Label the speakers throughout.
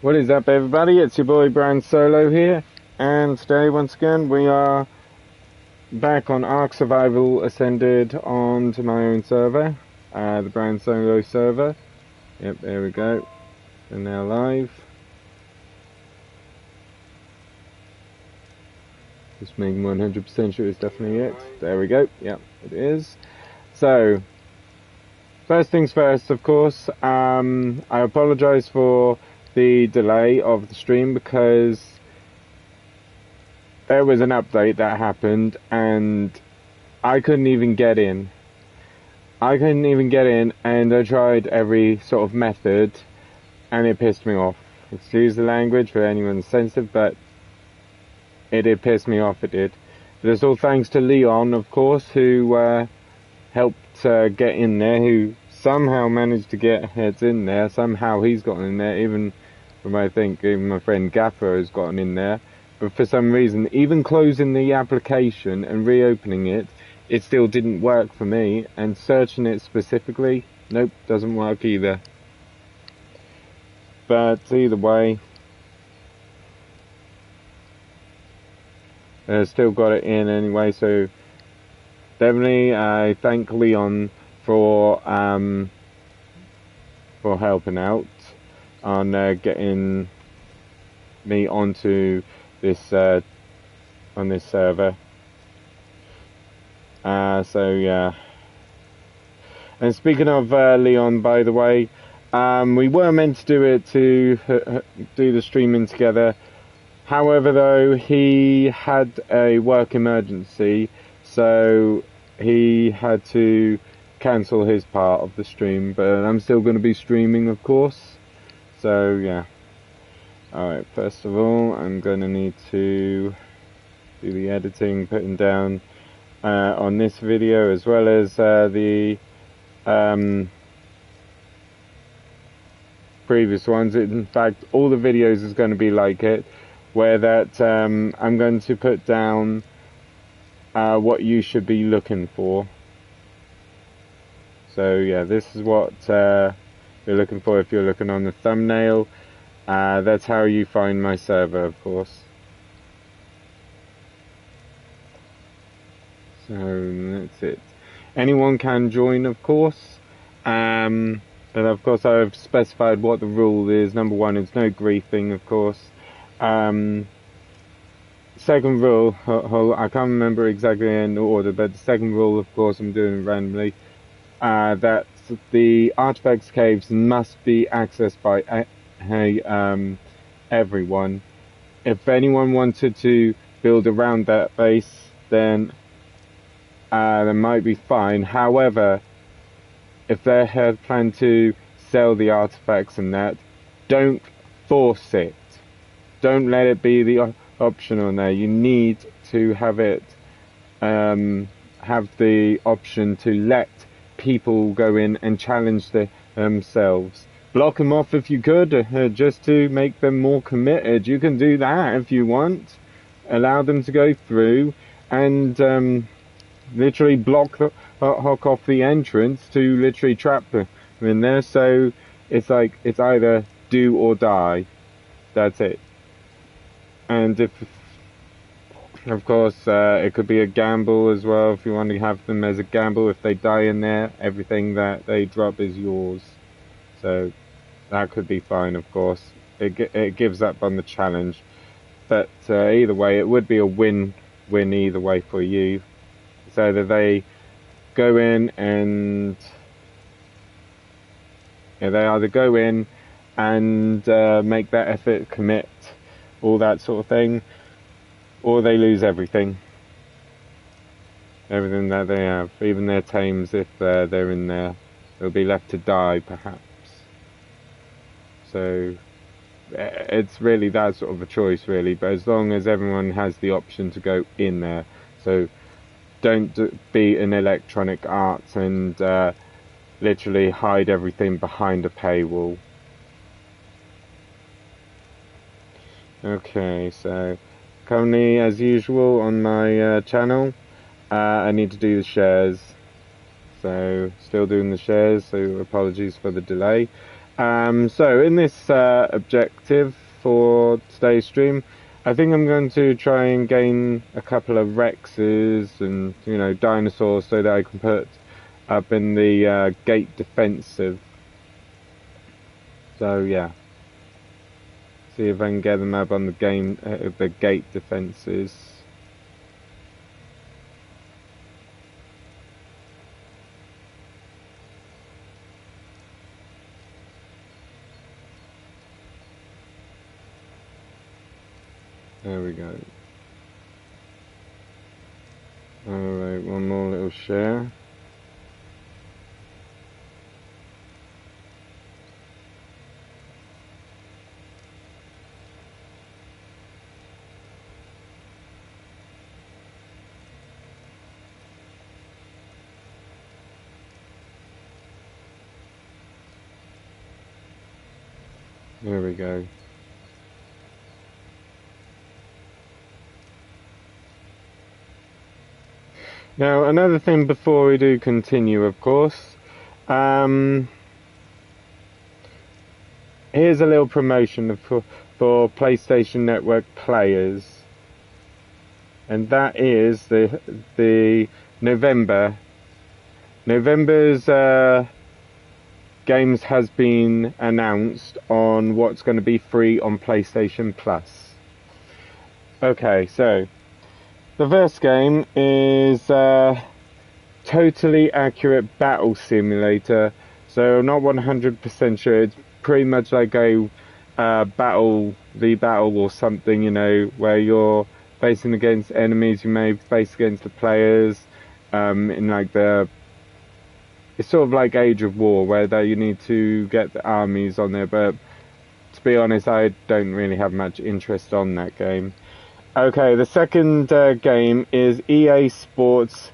Speaker 1: What is up, everybody? It's your boy BranSolo here, and today once again we are back on Ark Survival, ascended onto my own server, the BranSolo server. Yep, there we go. We're now live. Just making 100% sure it's definitely it. There we go. Yep, it is. So, first things first, of course, I apologise for the delay of the stream because there was an update that happened and I couldn't even get in. And I tried every sort of method and it pissed me off. Excuse the language for anyone sensitive, but it did piss me off, it did. But it's all thanks to Leon, of course, who helped get in there, who somehow managed to get heads in there. Somehow he's gotten in there, even I think even my friend Gaffer has gotten in there, but for some reason, even closing the application and reopening it, it still didn't work for me, and searching it specifically, nope, doesn't work either. But either way, still got it in anyway, so definitely I thank Leon for helping out on getting me onto this on this server. So yeah. And speaking of Leon, by the way, we were meant to do it to do the streaming together. However, though, he had a work emergency, so he had to cancel his part of the stream. But I'm still going to be streaming, of course. So yeah. Alright, first of all, I'm going to need to do the editing, putting down on this video, as well as the previous ones. In fact, all the videos is going to be like it, where that I'm going to put down what you should be looking for. So yeah, this is what you're looking for if you're looking on the thumbnail. That's how you find my server, of course. So that's it. Anyone can join, of course. But of course I've specified what the rule is. Number one is no griefing, of course. Second rule, I can't remember exactly in order, but the second rule, of course, I'm doing it randomly. That the artifacts caves must be accessed by everyone. If anyone wanted to build around that base, then they might be fine. However, if they had planned to sell the artifacts and that, don't force it. Don't let it be the option on there. You need to have it have the option to let people go in and challenge themselves. Block them off if you could, just to make them more committed. You can do that if you want. Allow them to go through and literally block off the entrance to literally trap them in there. So it's like, it's either do or die. That's it. And if, of course, it could be a gamble as well. If you want to have them as a gamble, if they die in there, everything that they drop is yours. So that could be fine, of course. It gives up on the challenge. But either way, it would be a win-win either way for you. So that they go in and they either go in and make that effort, commit, all that sort of thing, or they lose everything that they have, even their tames. If they're in there, they'll be left to die, perhaps. So it's really that sort of a choice, really. But as long as everyone has the option to go in there, so don't be an Electronic Arts and literally hide everything behind a paywall. Okay, so currently, as usual on my channel, I need to do the shares. So still doing the shares, so apologies for the delay. So in this objective for today's stream, I think I'm going to try and gain a couple of Rexes and, you know, dinosaurs so that I can put up in the gate defensive. So yeah, see if I can get them up on the gate defenses. There we go. Alright, one more little share. There we go. Now, another thing before we do continue, of course, here's a little promotion for PlayStation Network players, and that is the November's games has been announced on what's going to be free on PlayStation Plus. Okay, so the first game is Totally Accurate Battle Simulator. So I'm not 100% sure. It's pretty much like a battle or something, you know, where you're facing against enemies you may face against the players. In like it's sort of like Age of War, where you need to get the armies on there. But to be honest, I don't really have much interest on that game. Okay, the second game is EA Sports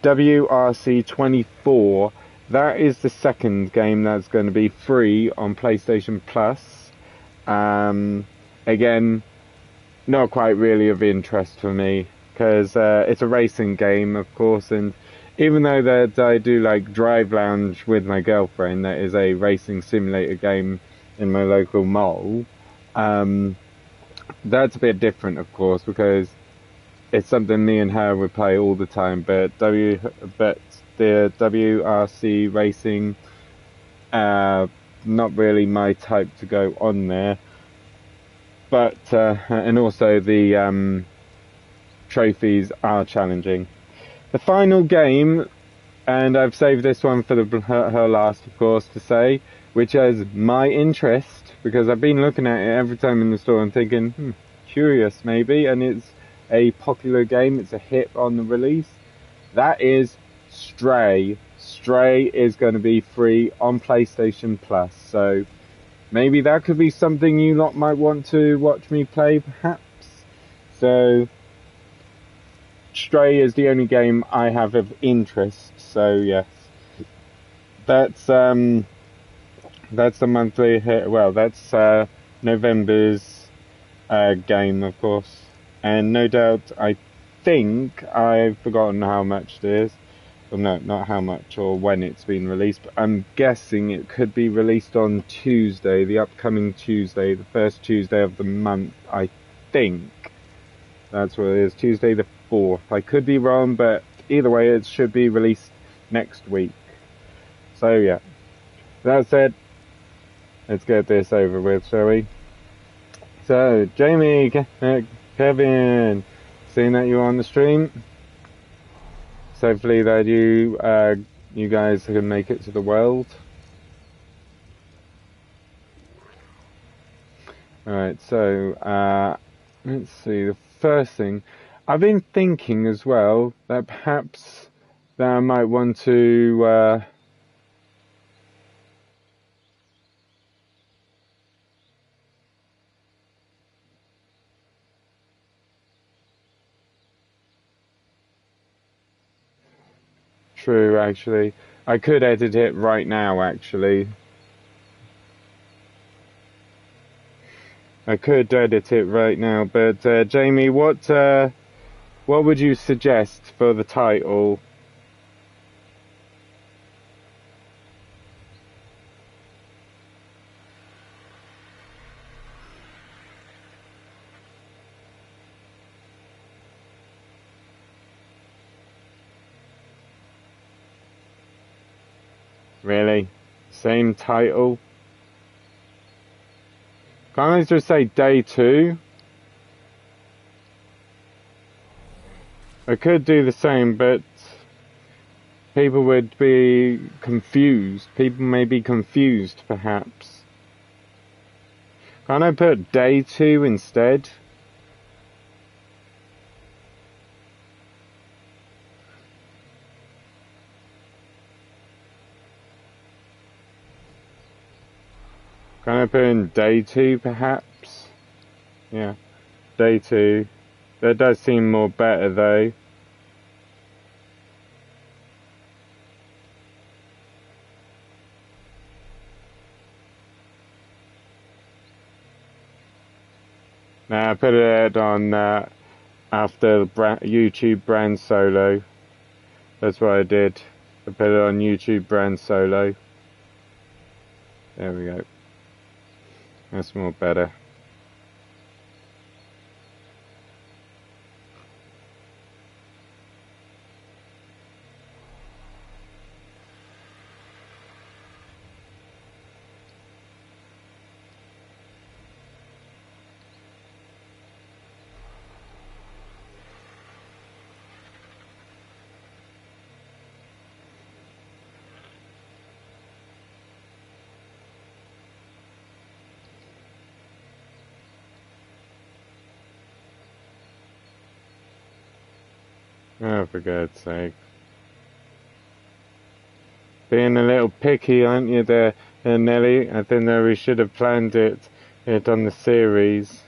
Speaker 1: WRC 24. That is the second game that's going to be free on PlayStation Plus. Again, not quite really of interest for me, because it's a racing game, of course, and even though that I do like Drive Lounge with my girlfriend, that is a racing simulator game in my local mall, that's a bit different, of course, because it's something me and her would play all the time. But the WRC racing, not really my type to go on there. But and also the trophies are challenging. The final game, and I've saved this one for her last, of course, to say, which has my interest, because I've been looking at it every time in the store and thinking, curious maybe, and it's a popular game, it's a hit on the release. That is Stray. Stray is going to be free on PlayStation Plus, so maybe that could be something you lot might want to watch me play, perhaps. So Stray is the only game I have of interest, so yes. That's the monthly hit. Well, that's November's game, of course, and no doubt I think I've forgotten how much it is. Well, no, not how much or when it's been released, but I'm guessing it could be released on Tuesday, the upcoming Tuesday, the first Tuesday of the month, I think. That's what it is, Tuesday the 4th. I could be wrong, but either way, it should be released next week. So yeah, that said, let's get this over with, shall we? So, Jamie, Kevin, seeing that you're on the stream, so hopefully that you guys can make it to the world. Alright, so, let's see, the first thing, I've been thinking as well that perhaps that I might want to, true, actually. I could edit it right now, actually. I could edit it right now, but Jamie, what would you suggest for the title? Really? Same title? Can't I just say day 2? I could do the same, but people would be confused. People may be confused, perhaps. Can't I put day 2 instead? Can I put in day 2, perhaps? Yeah, day 2. That does seem more better, though. Now, I put it on after YouTube BranSolo. That's what I did. I put it on YouTube BranSolo. There we go. That's more better. Oh, for God's sake. Being a little picky, aren't you there, Nelly? I think that we should have planned it on the series.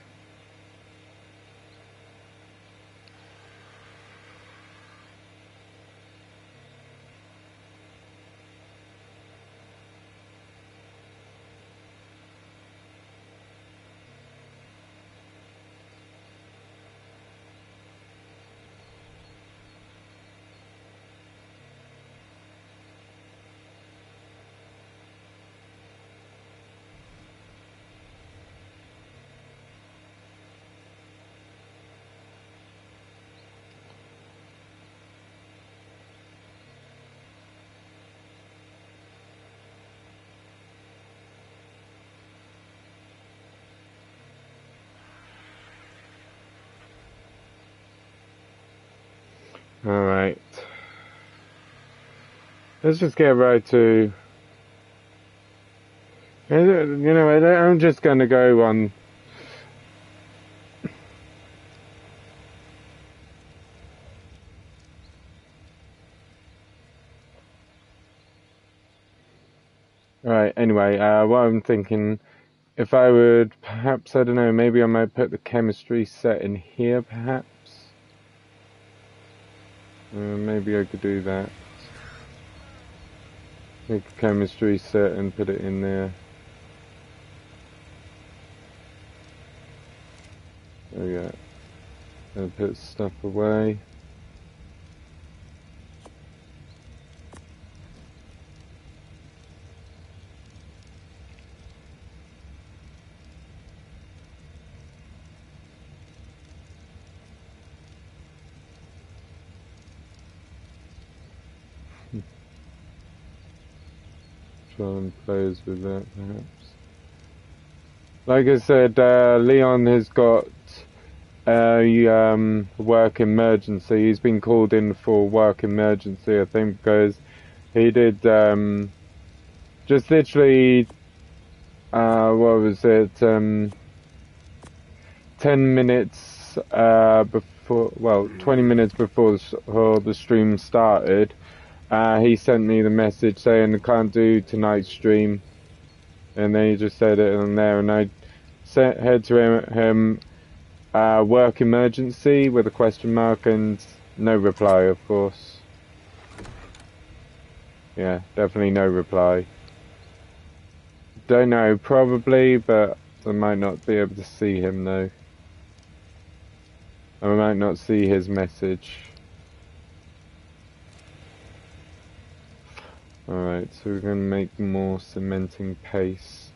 Speaker 1: Alright. Let's just get right to... You know, I'm just going to go on... Alright, anyway, what I'm thinking... If I would, perhaps, I don't know, maybe I might put the chemistry set in here, perhaps? Maybe I could do that. Make a chemistry set and put it in there. Oh yeah. And put stuff away. Try and play with that, perhaps. Like I said, Leon has got a work emergency. He's been called in for work emergency, I think, because he did just literally what was it? 10 minutes before, well, 20 minutes before the stream started. He sent me the message saying I can't do tonight's stream, and then he just said it on there, and I said to him work emergency with a question mark and no reply, of course. Yeah, definitely no reply. Don't know, probably, but I might not be able to see him though. I might not see his message. Alright, so we're going to make more cementing paste.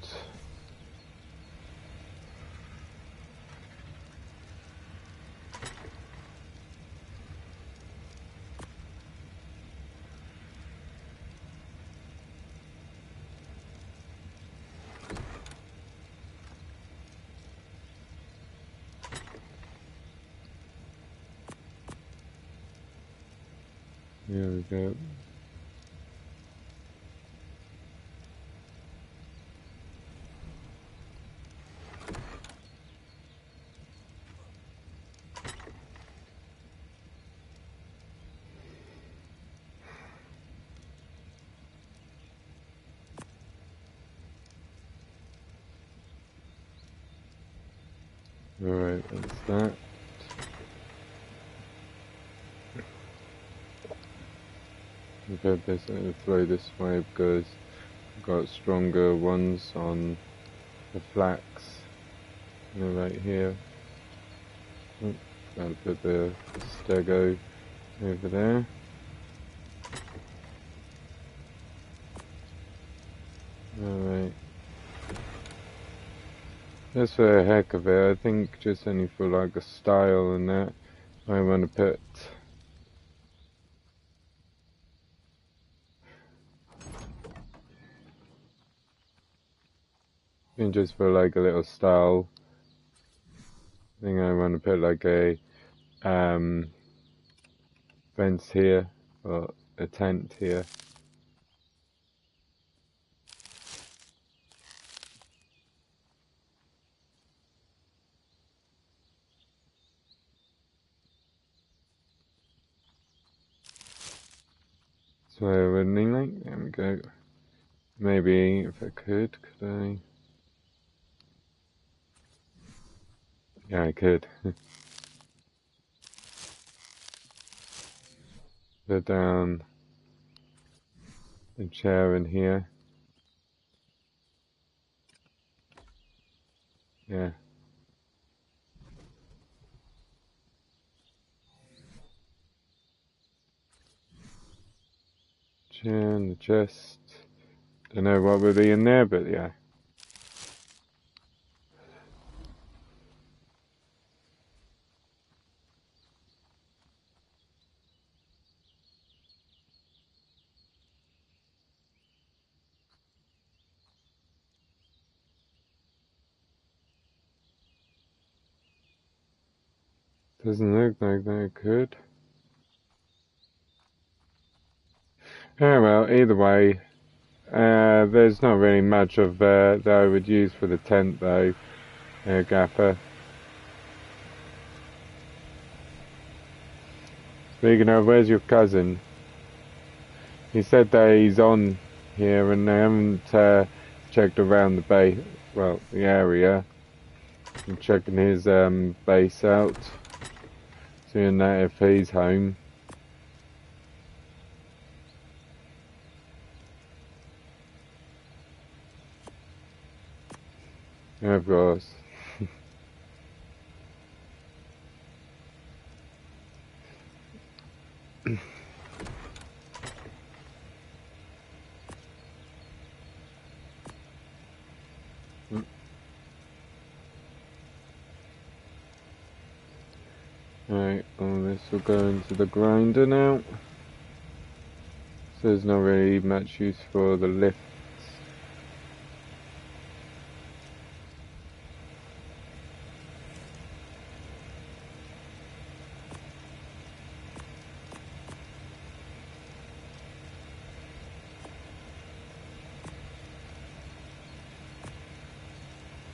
Speaker 1: There we go. Alright, that's that. I've had this throw this way because I've got stronger ones on the flax. Right here. Oh, gotta put the stego over there. Alright. Just for the heck of it, I think just only for like a style and that, I want to put and just for like a little style, I think I want to put like a fence here or a tent here. So running like, there we go. Maybe if I could I? Yeah, I could. Put down the chair in here. Yeah. Chair and the chest. Don't know what would be in there, but yeah. Doesn't look like that could. Oh well, either way, there's not really much of that I would use for the tent though, Gaffer. Speaking of, where's your cousin? He said that he's on here and they haven't checked around the base, well, the area. I'm checking his base out, seeing that if he's home. Yeah, of course. Alright, well this will go into the grinder now. So there's not really much use for the lifts.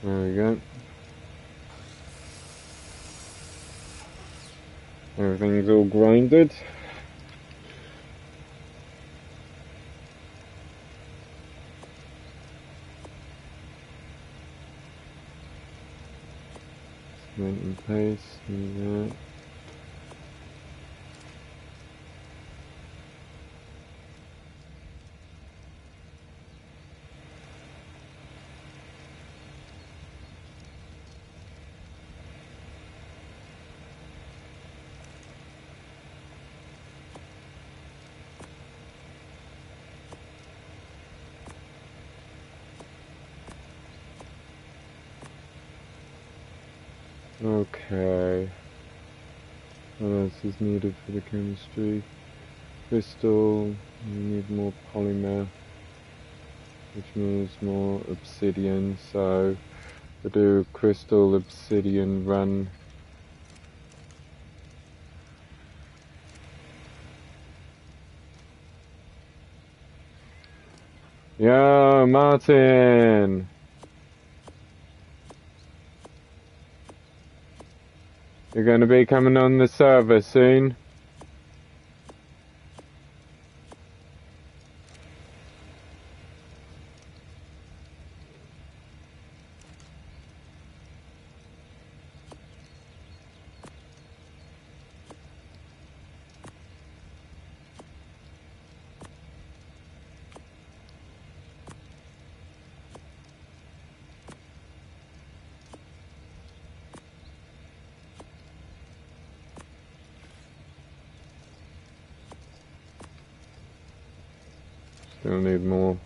Speaker 1: There we go. Everything's all grinded. Cement and paste and that. Okay. What else is needed for the chemistry? Crystal, we need more polymer, which means more obsidian, so we'll do crystal obsidian run. Yo, Martin! You're going to be coming on the server soon? Still need more.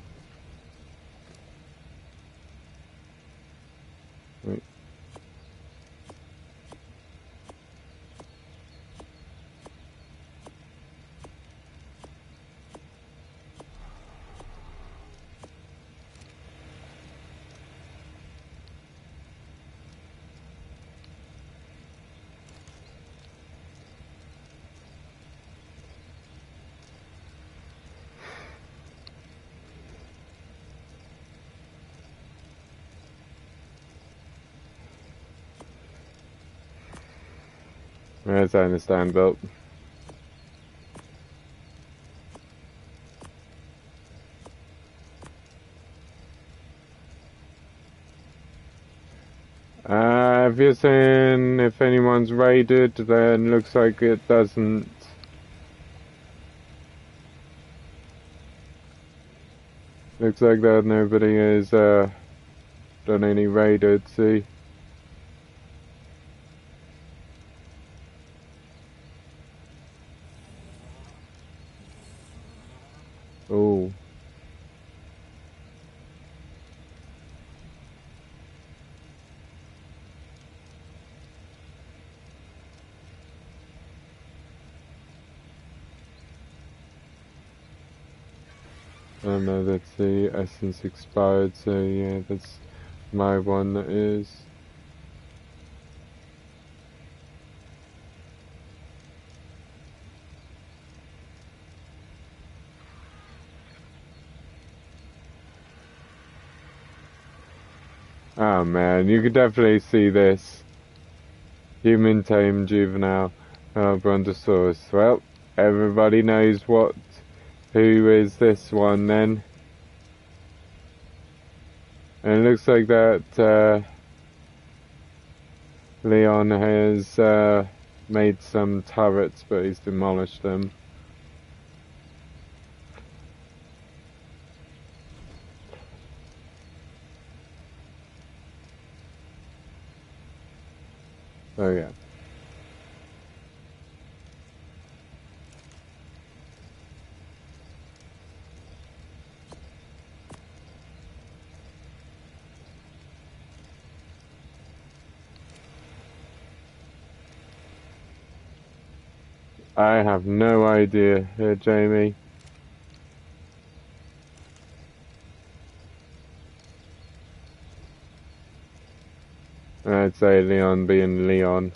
Speaker 1: Wait. Yes, I understand, Bill. Have you seen if anyone's raided? Then looks like it doesn't. Looks like that nobody has done any raided, see? Oh. Oh no, that's the essence expired, so yeah, that's my one that is. Oh man, you could definitely see this. Human tame juvenile brontosaurus. Well, everybody knows who is this one then. And it looks like that Leon has made some turrets, but he's demolished them. Oh yeah. I have no idea, Jamie. I'd say Leon being Leon.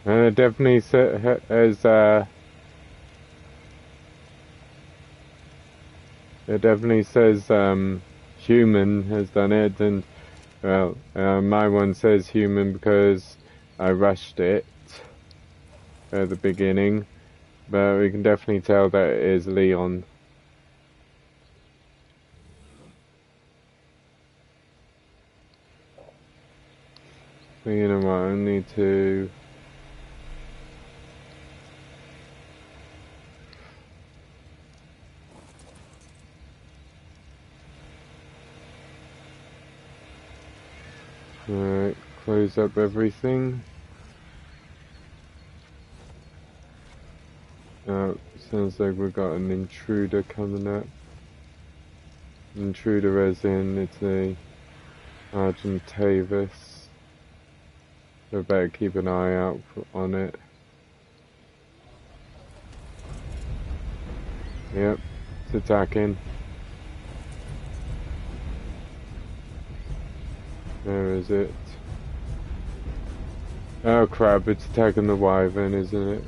Speaker 1: It definitely it definitely says human has done it, and well, my one says human because I rushed it at the beginning, but we can definitely tell that it is Leon. So you know what, I need to... Alright, close up everything. Sounds like we've got an intruder coming up. Intruder as in, it's a Argentavis. So better keep an eye out on it. Yep, it's attacking. Where is it? Oh crap, it's attacking the wyvern, isn't it?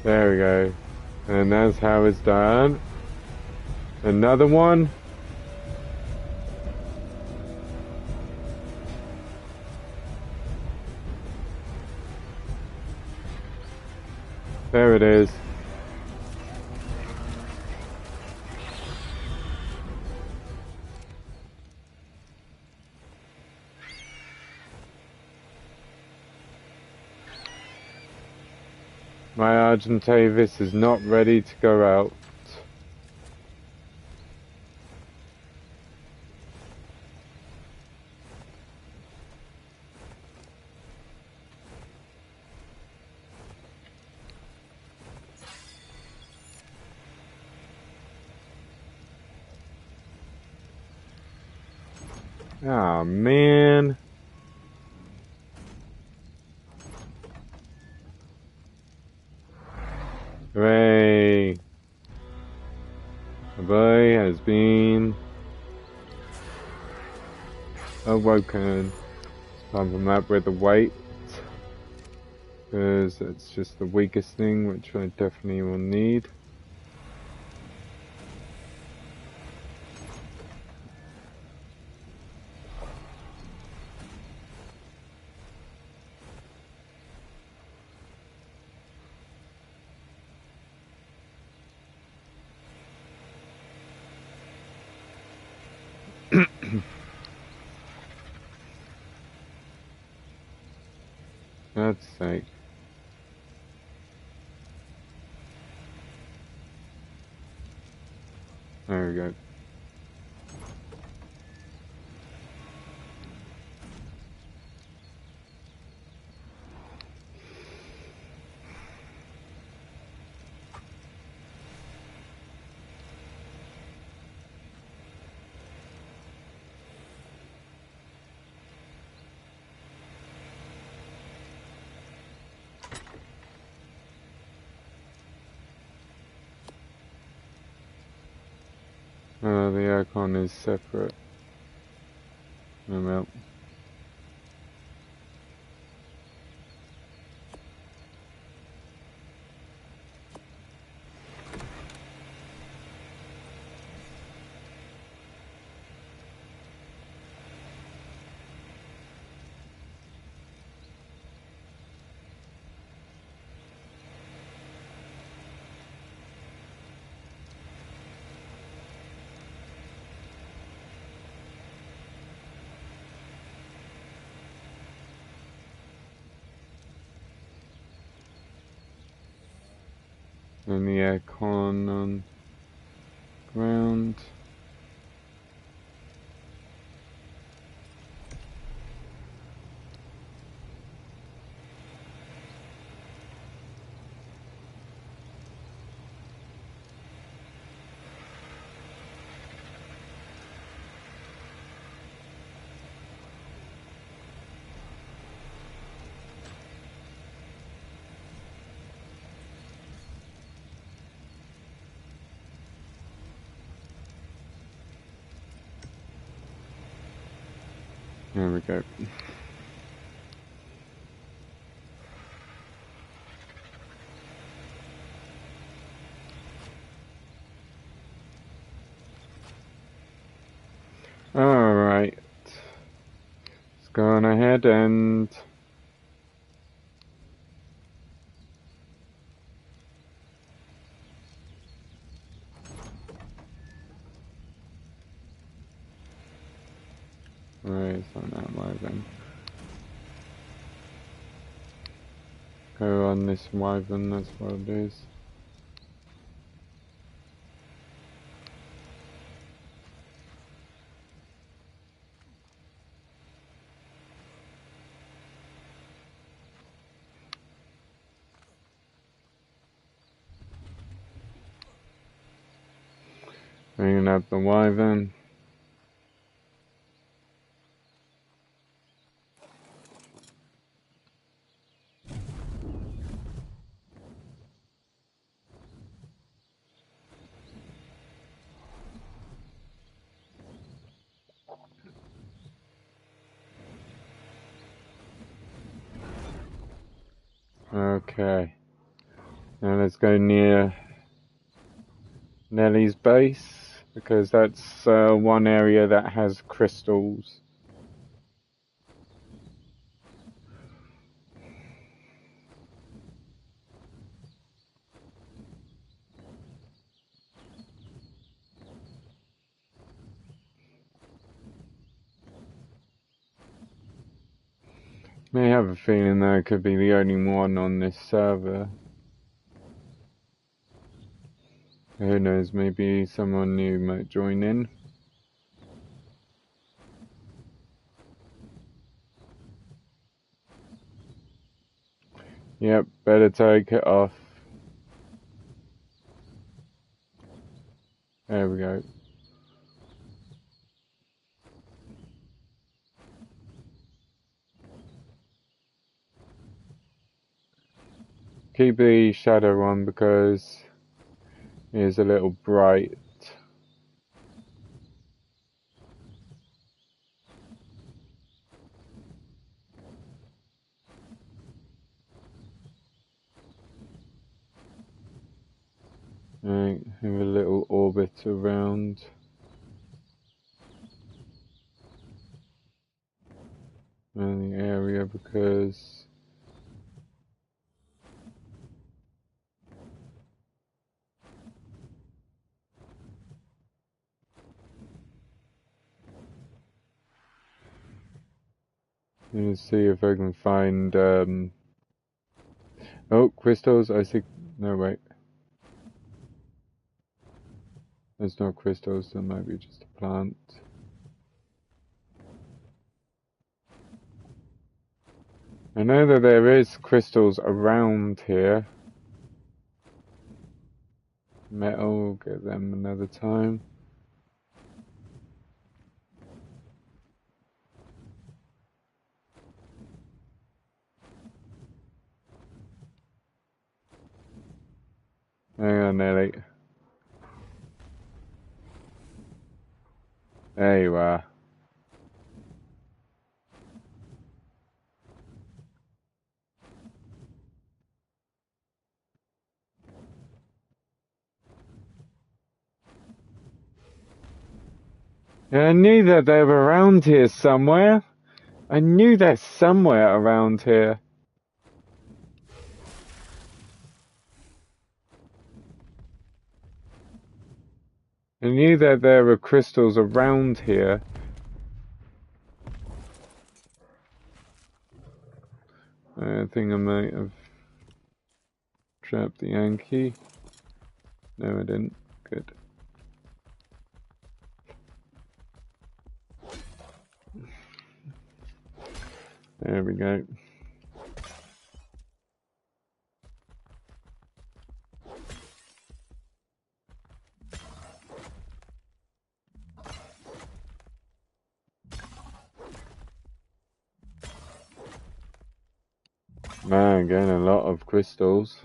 Speaker 1: There we go. And that's how it's done. Another one. There it is. My Argentavis is not ready to go out. Oh man. Hooray. The boy has been awoken. Apart from that with the weight. Because it's just the weakest thing, which I definitely will need. God's sake. There we go. The icon is separate. Oh well. And the icon on ground. There we go. Alright. Let's go on ahead and right, so not wyvern. Go on this wyvern, that's what it is. Bringing up the wyvern. Okay. Now let's go near Nellie's base, because that's one area that has crystals. I have a feeling that I could be the only one on this server. Who knows, maybe someone new might join in. Yep, better take it off. There we go. Keep the shadow on because it is a little bright. Right, have a little orbit around. Around the area because let's see if I can find oh, crystals. I see. No, wait, there's no crystals. That might be just a plant. I know that there is crystals around here. Metal, get them another time. Hang on, Nelly. There you are. Yeah, I knew that they were around here somewhere. I knew they're somewhere around here. I knew that there were crystals around here. I think I might have trapped the Yankee. No, I didn't. Good. There we go. Man, getting a lot of crystals.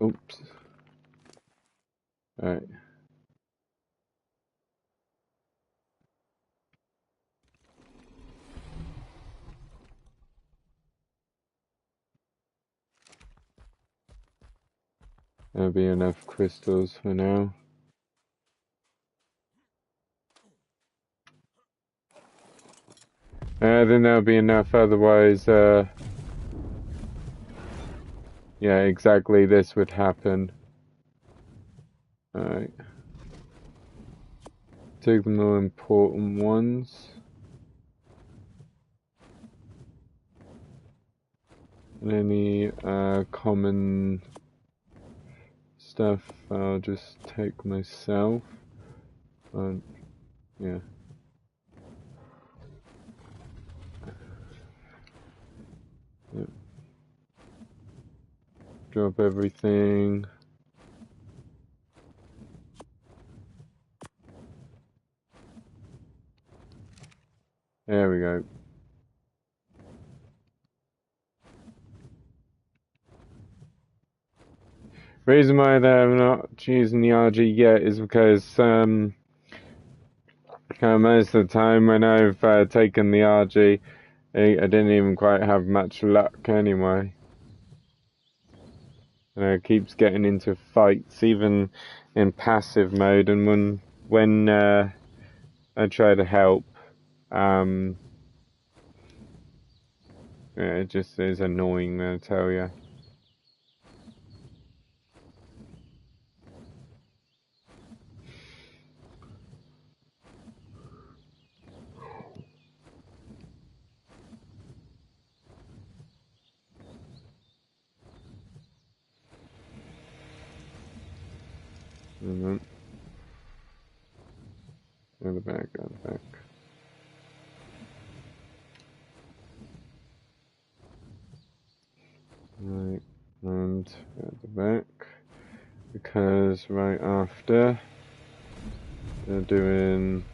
Speaker 1: Oops. Right. There'll be enough crystals for now. Then there'll be enough, otherwise, yeah, exactly this would happen. Alright. Take the more important ones. And any common stuff I'll just take myself. Yeah. Yep. Drop everything. There we go. Reason why I'm not using the RG yet is because Most of the time when I've taken the RG, I didn't even quite have much luck anyway. It keeps getting into fights, even in passive mode, and when I try to help, it just is annoying, I tell you. Go the back, go the back. Right, and at the back, because right after they're doing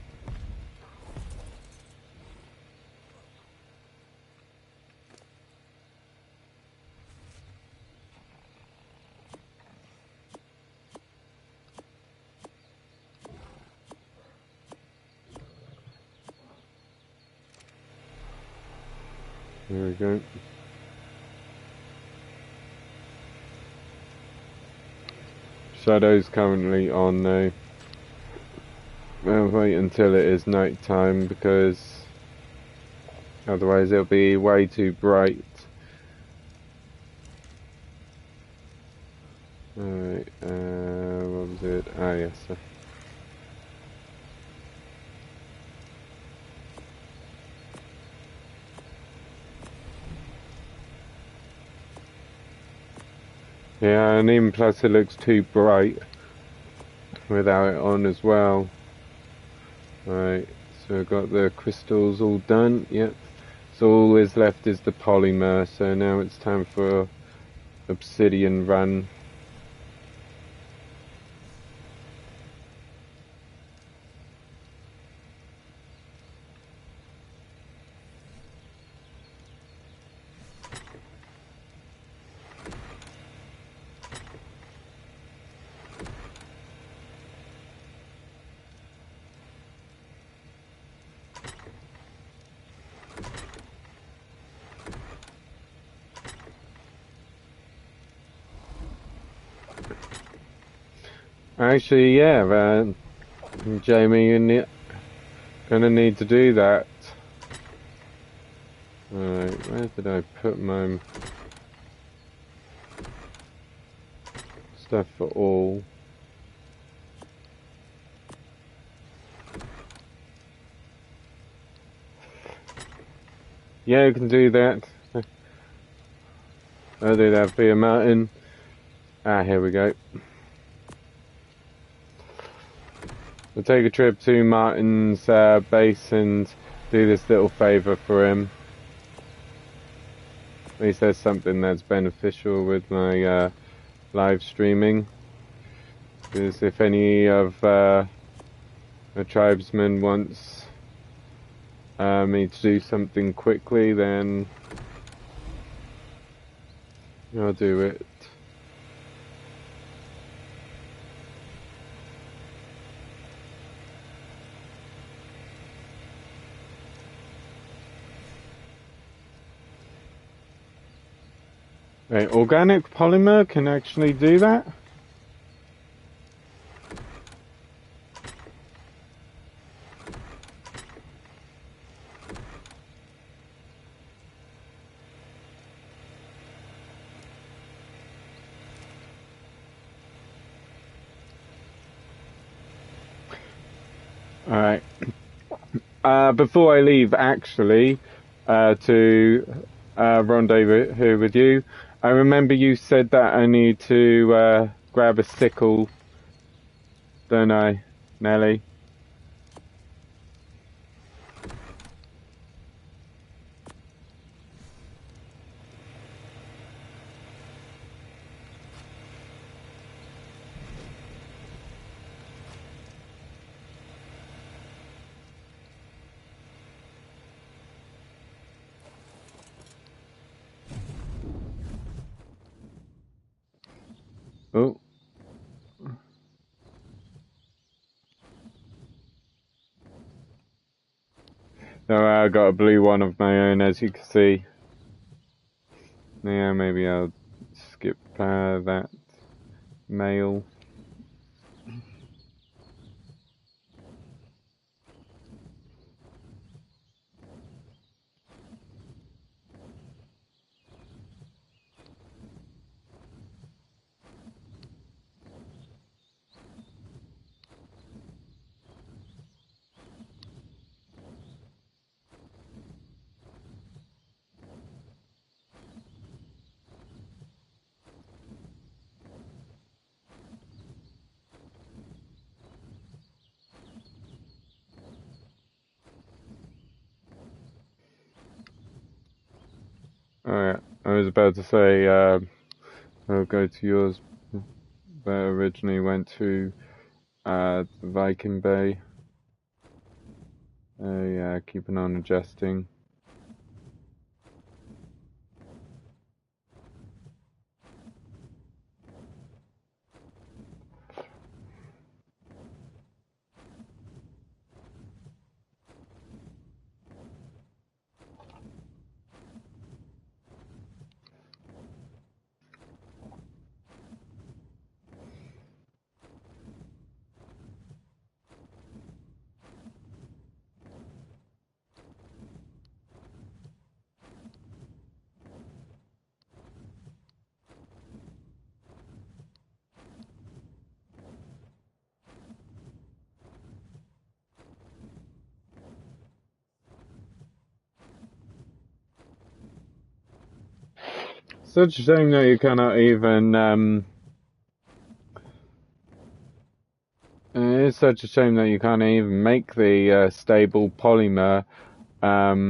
Speaker 1: there we go. Shadow's currently on now. I'll wait until it is night time because otherwise it'll be way too bright. Alright, what was it? Ah, yes. Yeah, and even plus it looks too bright without it on as well. Right, so I've got the crystals all done, yep. So all is left is the polymer, so now it's time for obsidian run. Actually, yeah, Jamie, you're gonna need to do that. Alright, where did I put my stuff for all? Yeah, you can do that. I'll do that for you, Martin. Ah, here we go. We'll take a trip to Martin's base and do this little favour for him. At least there's something that's beneficial with my live streaming. Because if any of the tribesmen wants me to do something quickly, then I'll do it. Right, organic polymer can actually do that? Alright. Before I leave, actually, to rendezvous with you, I remember you said that I need to grab a sickle, don't I, Nelly? Oh. So I got a blue one of my own, as you can see. Yeah, maybe I'll skip that male. Alright, I was about to say, I'll go to yours, but originally went to the Viking Bay. Yeah, keeping on adjusting. Such a shame that you cannot even, it's such a shame that you can't even make the stable polymer, yeah,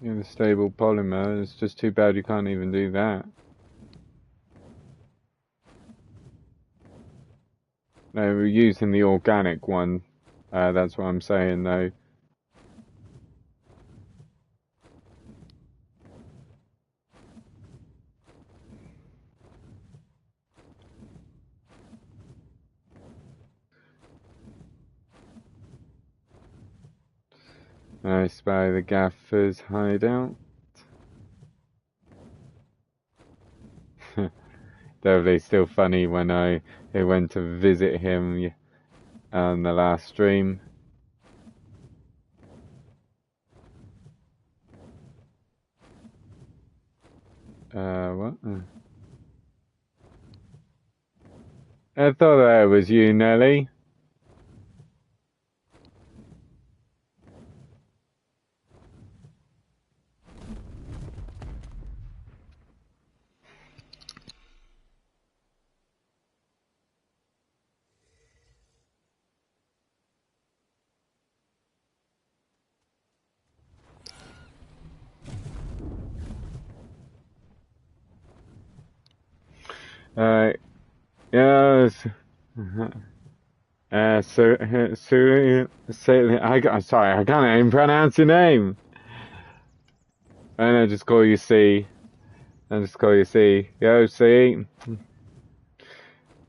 Speaker 1: the stable polymer. It's just too bad you can't even do that. No, we're using the organic one. That's what I'm saying, though. I spy the gaffer's hideout. Definitely still funny when I went to visit him on the last stream. What? I thought that was you, Nelly. Yes. I'm sorry, I can't even pronounce your name. And I just call you C. Yo, C.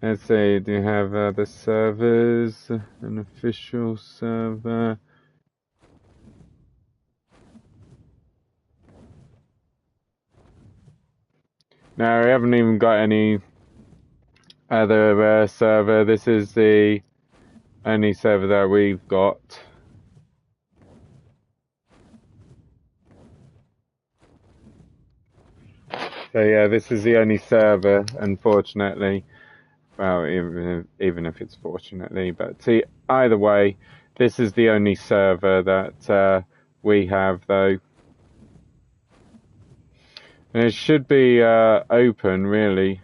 Speaker 1: Let's see, do you have other servers? An official server? No, we haven't even got any other server. This is the only server that we've got. So yeah, this is the only server, unfortunately. Well, even if it's fortunately, but see, either way, this is the only server that we have, though. And it should be open, really.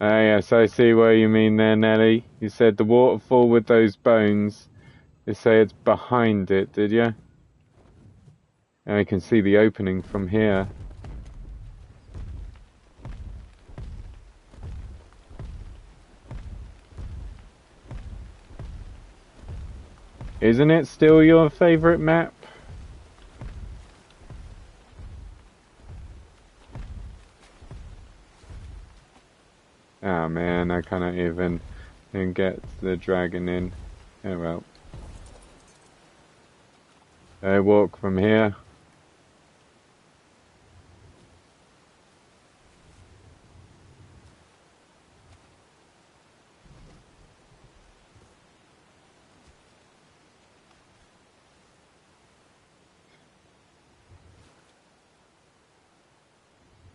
Speaker 1: Yes, I see what you mean there, Nelly. You said the waterfall with those bones. You say it's behind it, did you? And I can see the opening from here. Isn't it still your favorite map? Oh man, I cannot even get the dragon in. Oh well. I walk from here.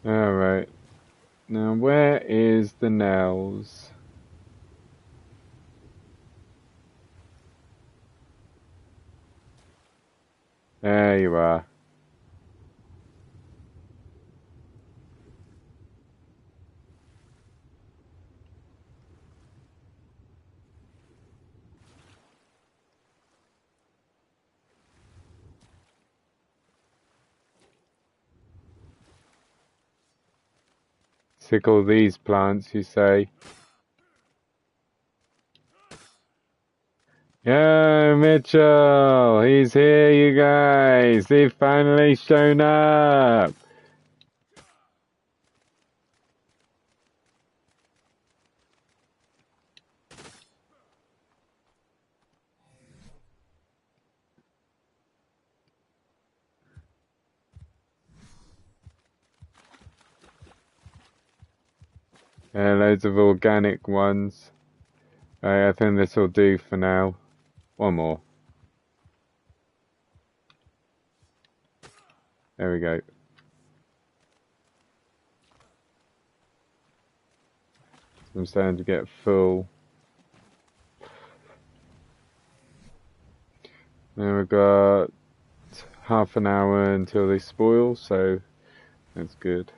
Speaker 1: Alright. Now where is the nails? There you are. Sickle these plants, you say? Yo, Mitchell! He's here, you guys! He's finally shown up! Yeah, loads of organic ones. I think this will do for now. One more. There we go. I'm starting to get full. Now we've got half an hour until they spoil, so that's good.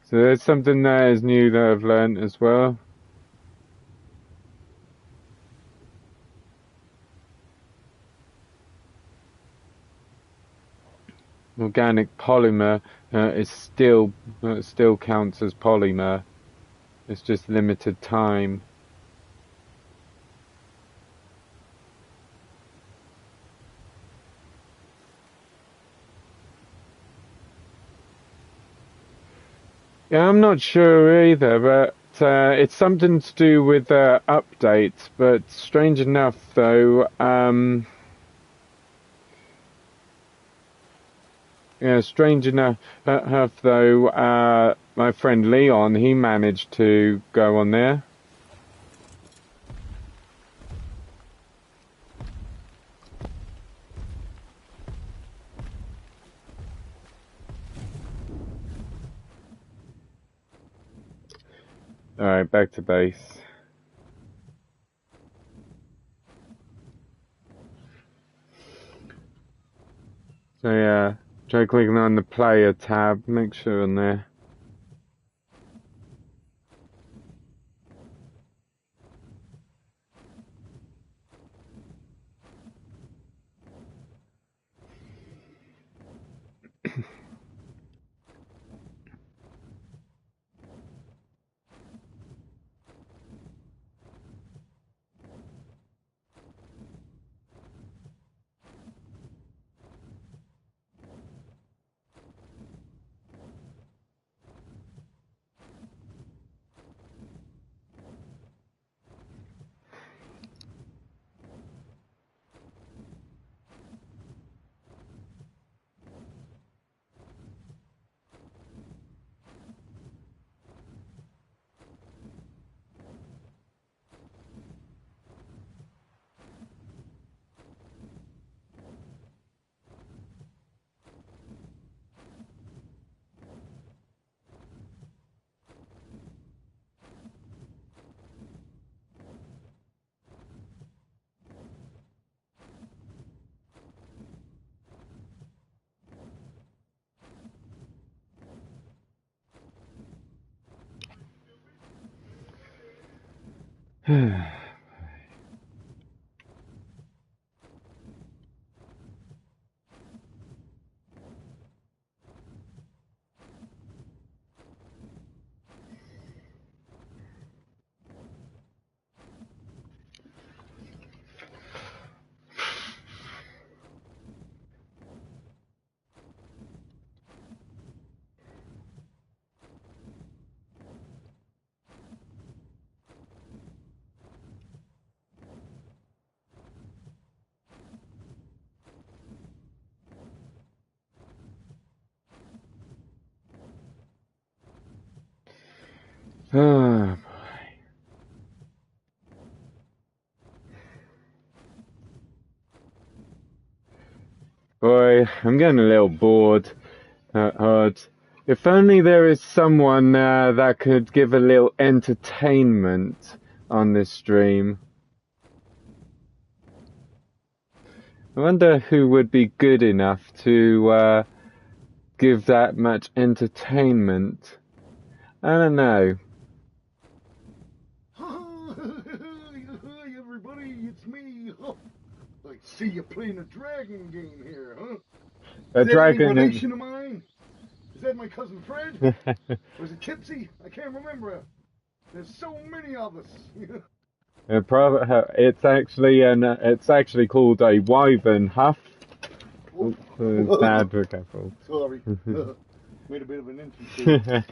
Speaker 1: So there's something that is new that I've learned as well. Organic polymer is still counts as polymer. It's just limited time. Yeah, I'm not sure either, but it's something to do with updates. But strange enough, though, yeah, strange enough, though, my friend Leon, he managed to go on there. Alright, back to base. So yeah, try clicking on the player tab, make sure on there. I'm getting a little bored. Hard. If only there is someone that could give a little entertainment on this stream. I wonder who would be good enough to give that much entertainment. I don't know.
Speaker 2: Hi everybody, it's me. I see you playing a dragon game here, huh?
Speaker 1: A
Speaker 2: Is that
Speaker 1: dragon.
Speaker 2: any relation of mine? Is that my cousin Fred? Or is it Kipsy? I can't remember. There's so many of us.
Speaker 1: It's actually called a wyvern huff. Bad, be careful.
Speaker 2: Sorry. Made a bit of an entrance.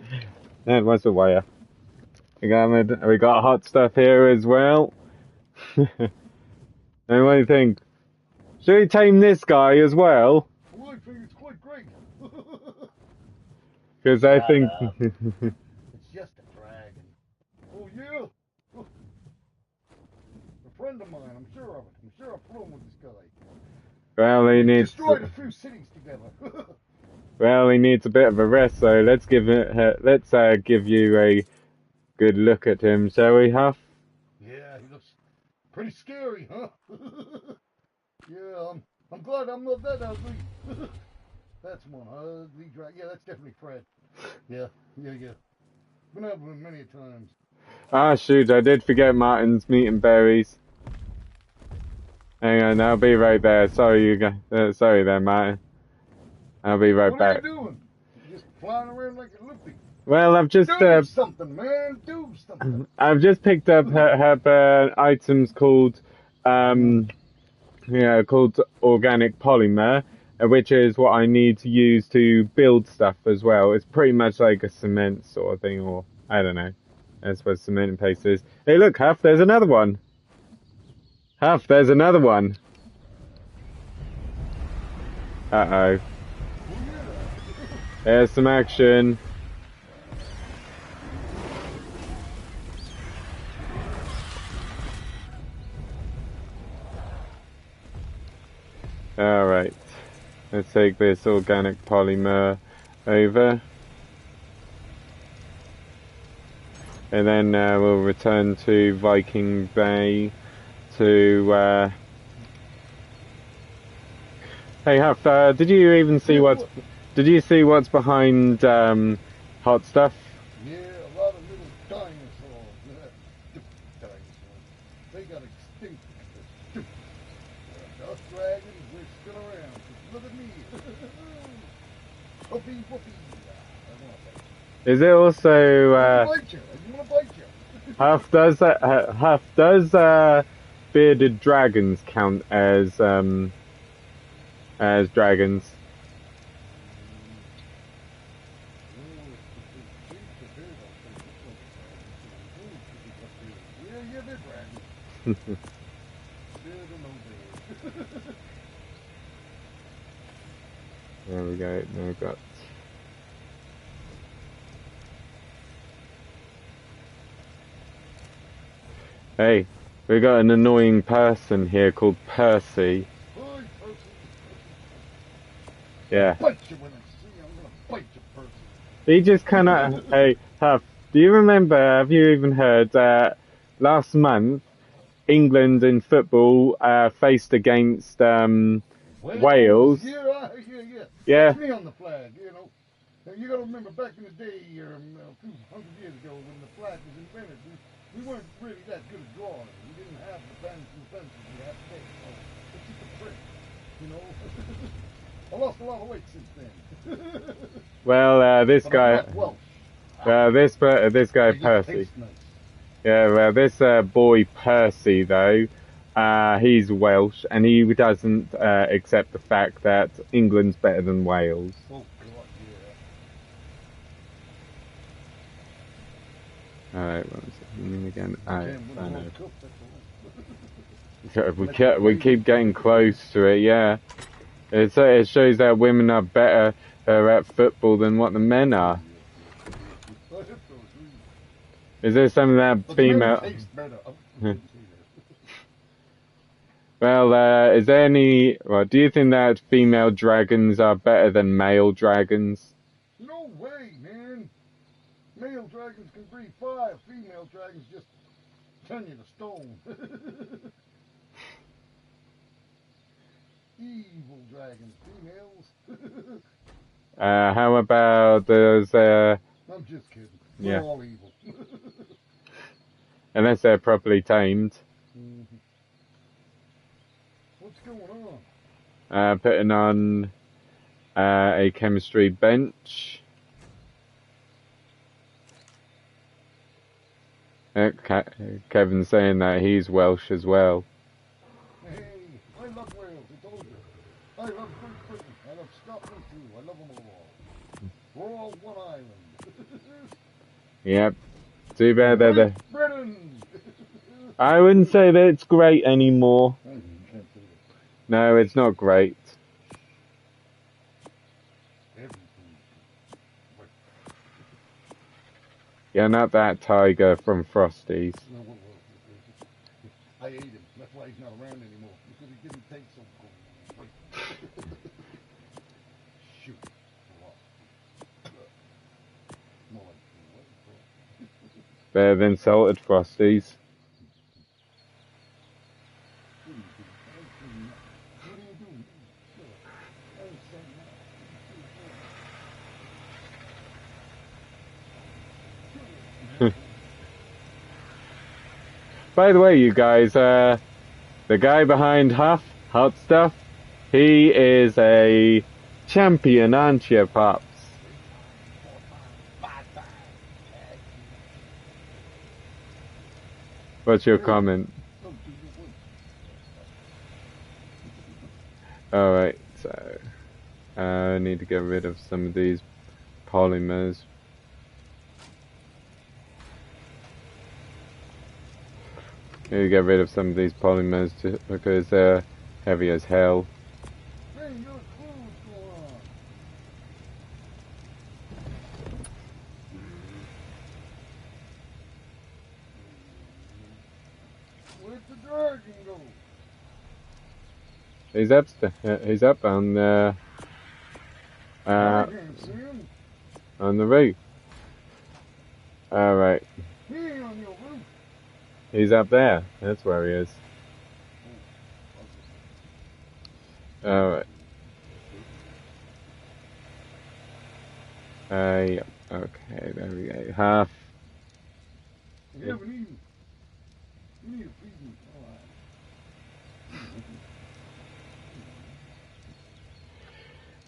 Speaker 1: That was a wire. We got hot stuff here as well. And what do you think? Should we tame this guy as well?
Speaker 2: Well, I think it's quite great.
Speaker 1: Because I think...
Speaker 2: It's just a dragon. Oh, yeah? A friend of mine, I'm sure of it. I'm sure I've flown with this guy.
Speaker 1: Well, he needs...
Speaker 2: Destroyed a few cities together.
Speaker 1: Well, he needs a bit of a rest, so let's give you a good look at him, shall we, Huff?
Speaker 2: Yeah, he looks pretty scary, huh? Yeah, I'm glad I'm not that ugly. That's one ugly dragon. Yeah, that's definitely Fred. Yeah. Been out with him many times.
Speaker 1: Ah, shoot, I did forget Martin's meat and berries. Hang on, I'll be right there. Sorry, you guys. Sorry there, Martin. I'll be right back.
Speaker 2: What are you doing? You're just flying around like a loopy.
Speaker 1: Well, I've just
Speaker 2: do something, man. Do something.
Speaker 1: I've just picked up her items called called organic polymer, which is what I need to use to build stuff as well. It's pretty much like a cement sort of thing, or I don't know. That's what cement and paste is. Hey, look, Huff, there's another one. Huff, there's another one. Uh-oh. There's some action. Alright. Let's take this organic polymer over. And then we'll return to Viking Bay to... Hey Huff, did you even see Did you see what's behind Hot Stuff?
Speaker 2: Yeah, a lot of little dinosaurs. Dinosaurs. They got extinct. Us dragons, we're still around. Just look at me. Whoopee, whoopee.
Speaker 1: Is it also
Speaker 2: I want to bite you.
Speaker 1: Huff does bearded dragons count as dragons? Yeah, they're dragons. There we go, no guts. Hey, we got an annoying person here called Percy. Yeah.
Speaker 2: Bite you when I see you. I'm gonna bite you, Percy.
Speaker 1: He just kinda... Hey, Huff, do you remember, have you even heard that last month England in football faced against Wales?
Speaker 2: Yeah. That's me on the flag, you know. Now, you gotta remember back in the day, a few hundred years ago, when the flag was invented, we weren't really that good at drawing. We didn't have the pens and pencils we have today. So it's just a print, you know. I lost a lot of weight since then.
Speaker 1: Well, this guy... Well, this guy Percy.
Speaker 2: Nice.
Speaker 1: Yeah, well, this boy Percy, though, he's Welsh, and he doesn't accept the fact that England's better than Wales.
Speaker 2: Oh, God, yeah.
Speaker 1: Alright, what was it? Again? I know. We keep getting close to it, yeah. It shows that women are better at football than what the men are. Is there some of that female... Well, is there any... Well, do you think that female dragons are better than male dragons?
Speaker 2: No way, man. Male dragons can breed 5. Female dragons just turn you to stone. Evil dragons, females.
Speaker 1: How about those,
Speaker 2: I'm just kidding. We're
Speaker 1: yeah.
Speaker 2: all evil.
Speaker 1: Unless they're properly tamed.
Speaker 2: Mm-hmm. What's going
Speaker 1: on? Putting on a chemistry bench. Kevin's saying that he's Welsh as well.
Speaker 2: Hey, I love Wales, I told you. I love Great Britain, I love Scotland too, I love them all. We're all one island.
Speaker 1: Yep. Too bad that
Speaker 2: Great Britain!
Speaker 1: I wouldn't say that it's great anymore. No, it's not great. Yeah, not that tiger from Frosty's.
Speaker 2: I ate him. That's why he's not around anymore. Because he didn't taste so good. Shoot.
Speaker 1: Better than salted Frosties. By the way, you guys, the guy behind Hot Stuff, he is a champion, aren't you, Pops? What's your comment? Alright, so I need to get rid of some of these polymers. Need to get rid of some of these polymers because they're heavy as hell.
Speaker 2: Where'd the dragon go?
Speaker 1: He's up on the on the roof. All right.
Speaker 2: He ain't on your roof.
Speaker 1: He's up there. That's where he is. All right. Yeah. Okay. There we go. Half.
Speaker 2: You haven't eaten. You need to feed me. All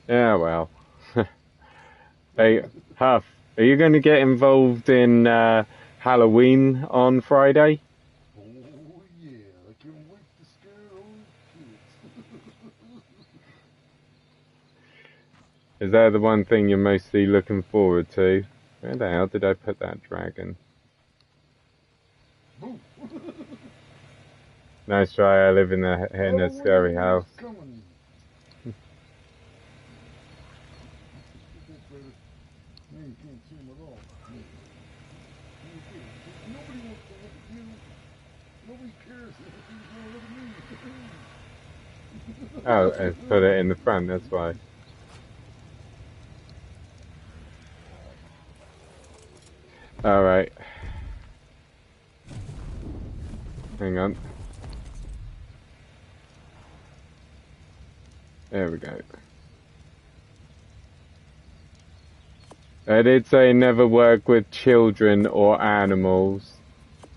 Speaker 2: right.
Speaker 1: Yeah. Well. Hey, Huff. Are you going to get involved in Halloween on Friday?
Speaker 2: Oh yeah, I can't wait to scare those kids.
Speaker 1: Is that the one thing you're mostly looking forward to? Where the hell did I put that dragon? Nice try, I live in a scary house. Oh, I put it in the front, that's why. Alright. Hang on. There we go. I did say never work with children or animals.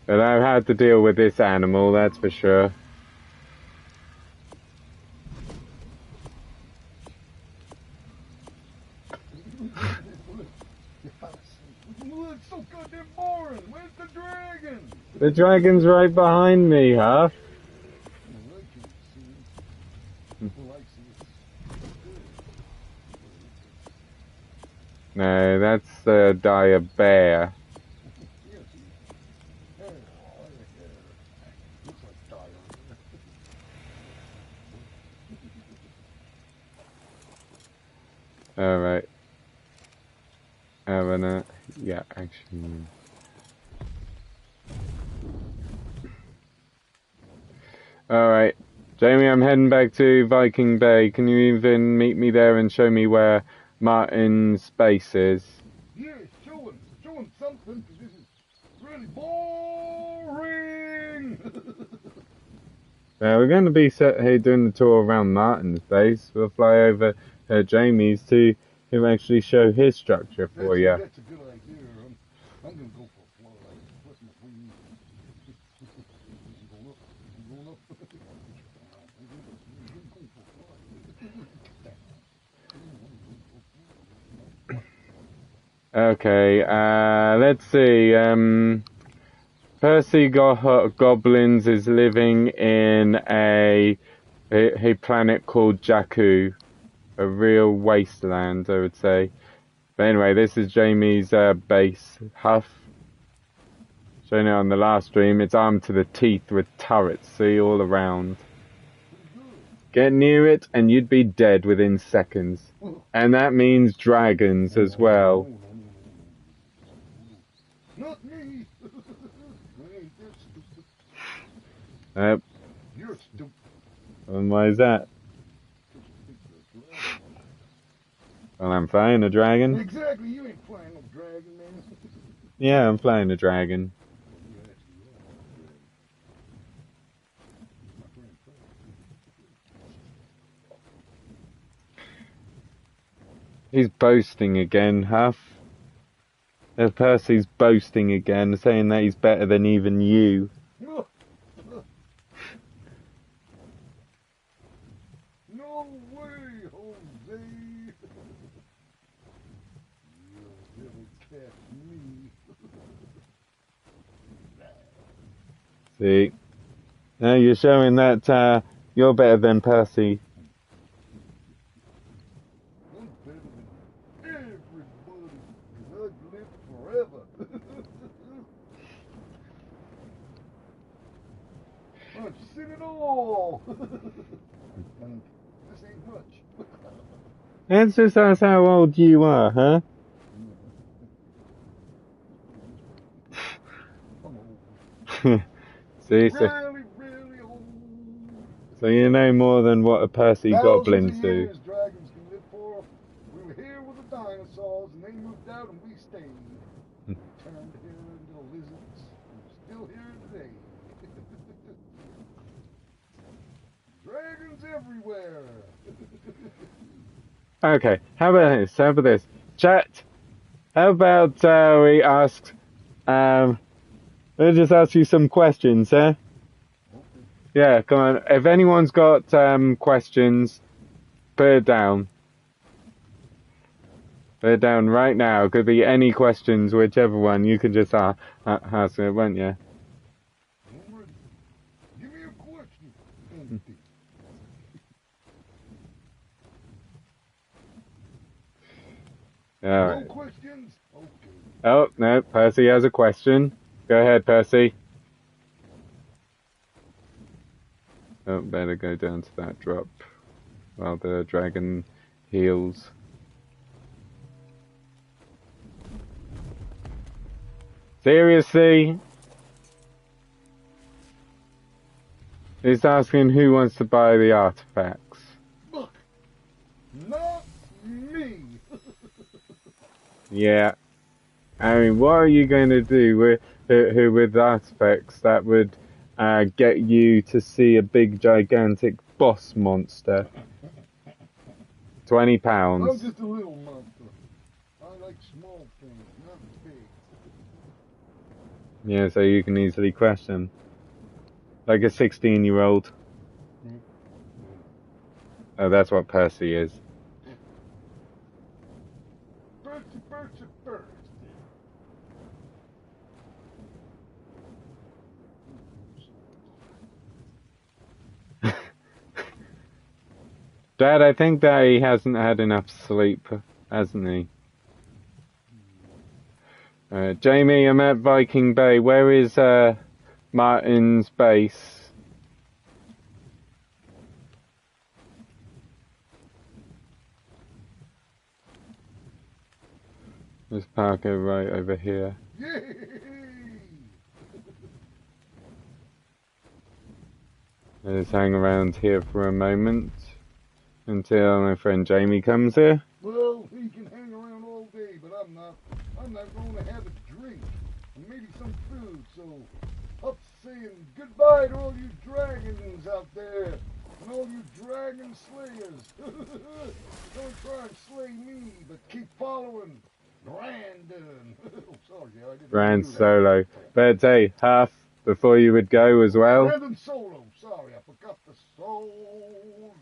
Speaker 1: But I've had to deal with this animal, that's for sure.
Speaker 2: It's so goddamn boring. Where's the dragon?
Speaker 1: The dragon's right behind me, Huff. No, that's the dire bear. Alright. Yeah, actually. Alright. Jamie, I'm heading back to Viking Bay. Can you even meet me there and show me where Martin's base is?
Speaker 2: Yeah, show him something, because this is really boring.
Speaker 1: We're going to be set here doing the tour around Martin's base. We'll fly over Jamie's to actually show his structure for you.
Speaker 2: That's a good idea. I'm going to go for a fly. Flip my wings. I'm going up.
Speaker 1: Okay, let's see. Percy Goblins is living in a planet called Jakku, a real wasteland, I would say. But anyway, this is Jamie's base, Huff. Shown it on the last stream. It's armed to the teeth with turrets, see, all around. Get near it and you'd be dead within seconds. And that means dragons as well.
Speaker 2: Not me. You're stupid.
Speaker 1: And why is that? Well, I'm flying a dragon.
Speaker 2: Exactly, you ain't flying no dragon, man.
Speaker 1: Yeah, I'm flying a dragon. He's boasting again, Huff. Percy's boasting again, saying that he's better than even you.
Speaker 2: No way, Jose. You'll never catch me.
Speaker 1: See? Now you're showing that you're better than Percy.
Speaker 2: I'm better than everybody, because I've lived forever. I've seen it all. And this ain't much.
Speaker 1: That's just how old you are, huh?
Speaker 2: I'm old.
Speaker 1: See,
Speaker 2: Really old.
Speaker 1: so you know more than what a Percy Goblins do.
Speaker 2: Thousands of years dragons can live for. We were here with the dinosaurs, and they moved out, and we stayed. We turned here into lizards, and we're still here today. Dragons everywhere.
Speaker 1: Okay, how about this? Chat, how about we ask, we'll just ask you some questions, huh?
Speaker 2: Okay.
Speaker 1: Yeah, come on. If anyone's got questions, put it down. Put it down right now. Could be any questions, whichever one. You can just ask it, won't you?
Speaker 2: I'm ready. Give me a question.
Speaker 1: Alright.
Speaker 2: No questions? Okay.
Speaker 1: Oh, no, Percy has a question. Go ahead, Percy. Oh, better go down to that drop while the dragon heals. Seriously? He's asking who wants to buy the artifacts.
Speaker 2: Look, not me.
Speaker 1: Yeah. I mean, what are you going to do with artifacts that would get you to see a big, gigantic boss monster? £20.
Speaker 2: I'm just a little monster. I like small things, not big.
Speaker 1: Yeah, so you can easily crush them. Like a 16-year-old. Oh, that's what Percy is.
Speaker 2: Percy.
Speaker 1: Dad, I think that he hasn't had enough sleep, hasn't he? Jamie, I'm at Viking Bay. Where is Martin's base? Let's park it right over here.
Speaker 2: Yay!
Speaker 1: Let's hang around here for a moment until my friend Jamie comes here.
Speaker 2: Well, he can hang around all day, but I'm not. I'm not going to have a drink and maybe some food. So, up saying goodbye to all you dragons out there and all you dragon slayers. Don't try and slay me, but keep following Brandon. Sorry, I didn't
Speaker 1: BranSolo. But hey, Huff, before you would go as well.
Speaker 2: BranSolo. Sorry, I forgot the solo.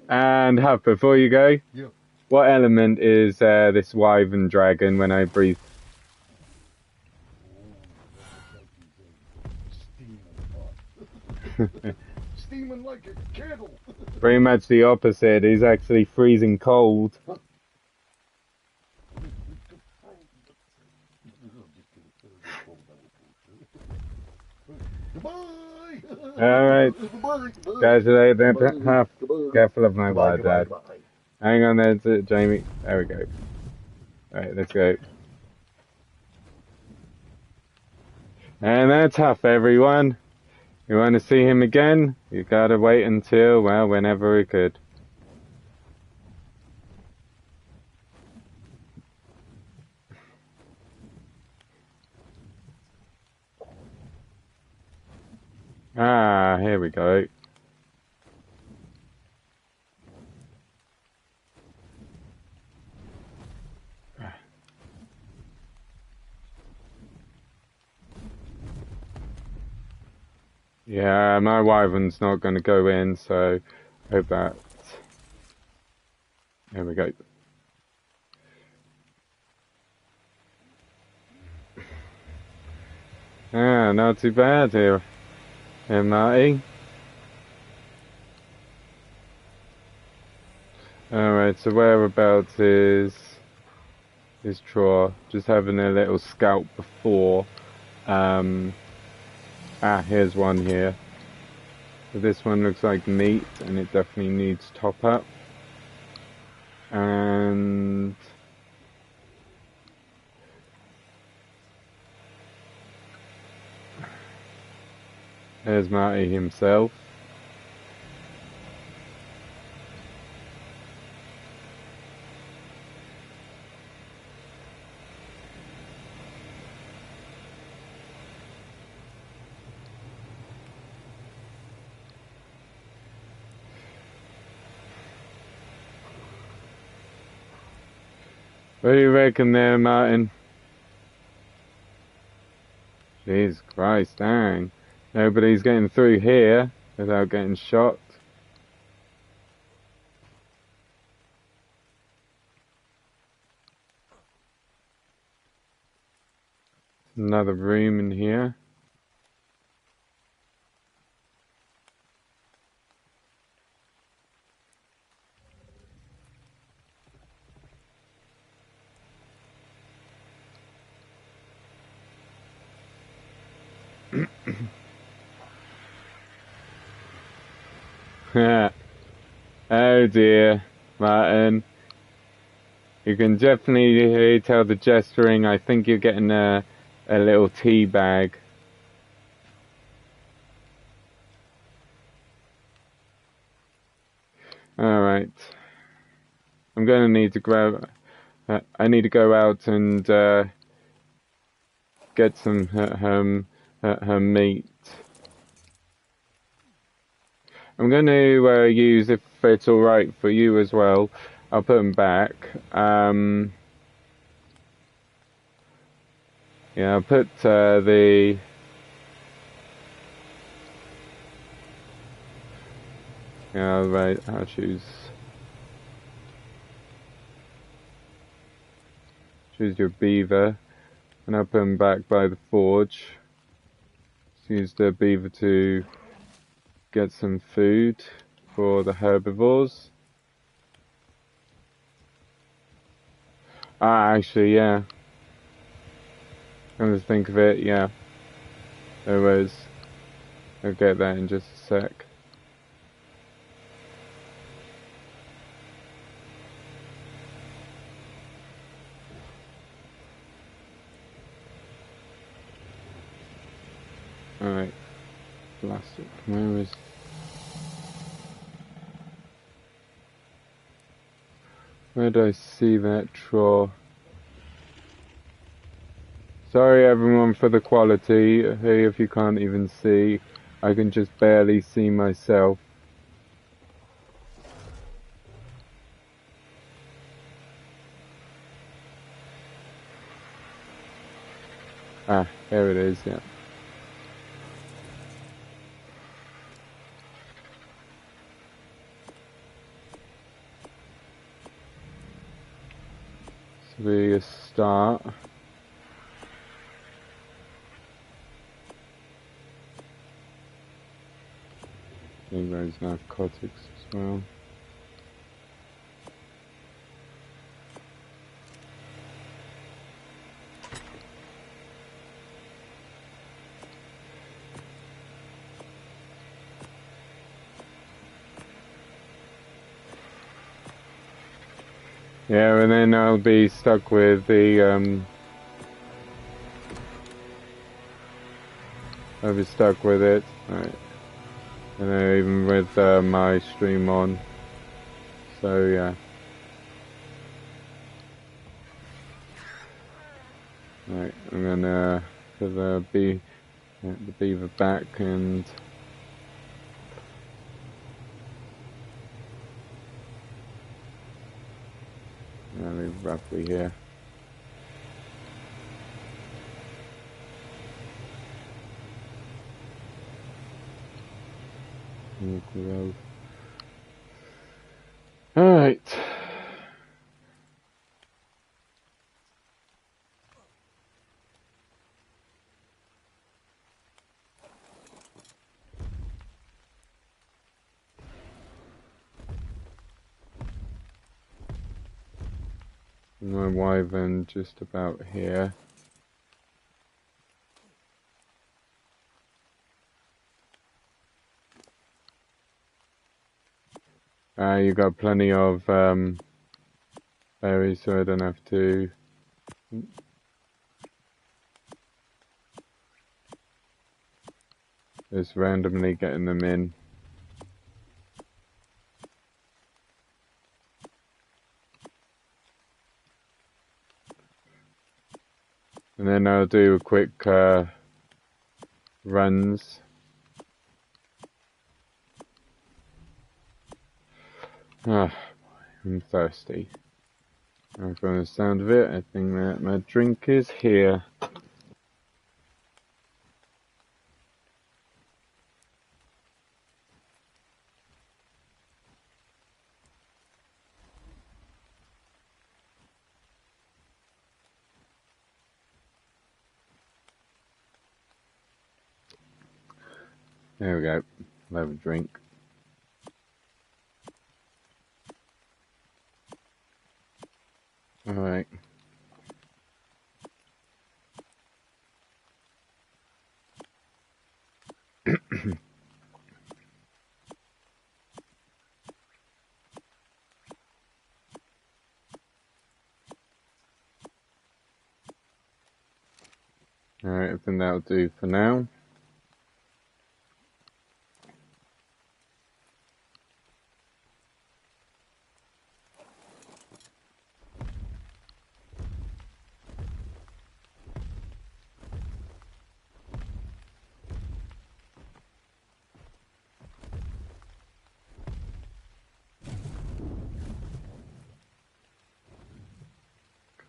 Speaker 1: And Huff, before you go.
Speaker 2: Yeah.
Speaker 1: What element is this wyvern dragon when I breathe?
Speaker 2: Steaming like a kettle.
Speaker 1: Pretty much the opposite. He's actually freezing cold.
Speaker 2: Goodbye.
Speaker 1: Alright. Guys, today, Huff, careful of my wire, Dad. Hang on there, Jamie. There we go. Alright, let's go. And that's Huff, everyone. You want to see him again? You gotta wait until, well, whenever we could. Ah, here we go. Yeah, my wyvern's not going to go in, so I hope that... There we go. Ah, not too bad here, Marty. Alright, so whereabouts is Troy? Just having a little scout before. Here's one here. So this one looks like meat, and it definitely needs top up. And there's Marty himself. What do you reckon there, Martin? Jesus Christ, dang. Nobody's getting through here without getting shot. Another room in here. Oh dear, Martin. You can definitely tell the gesturing. I think you're getting a little tea bag. Alright. I'm gonna need to grab... I need to go out and get some her meat. I'm going to use, if it's alright for you as well, I'll put them back. Yeah, I'll put the... Yeah, right, I'll choose your beaver, and I'll put them back by the forge. Just use the beaver to get some food for the herbivores. Actually, yeah. Come to think of it, yeah. There was. I'll get that in just a sec. Alright. Plastic. Where is... Where did I see that troll? Sorry everyone for the quality. Hey, if you can't even see, I can just barely see myself. Ah, there it is, yeah. So we start. I think there's narcotics as well. Yeah, and then I'll be stuck with the, I'll be stuck with it, right. And then even with my stream on, so yeah. Right, I'm gonna put the beaver back and roughly here. Alright. My wyvern just about here. You got plenty of berries, so I don't have to. Just randomly getting them in. And then I'll do quick runs. Ah, I'm thirsty. And from the sound of it, I think that my drink is here. There we go. I'll have a drink. Alright. Alright, I think that'll do for now.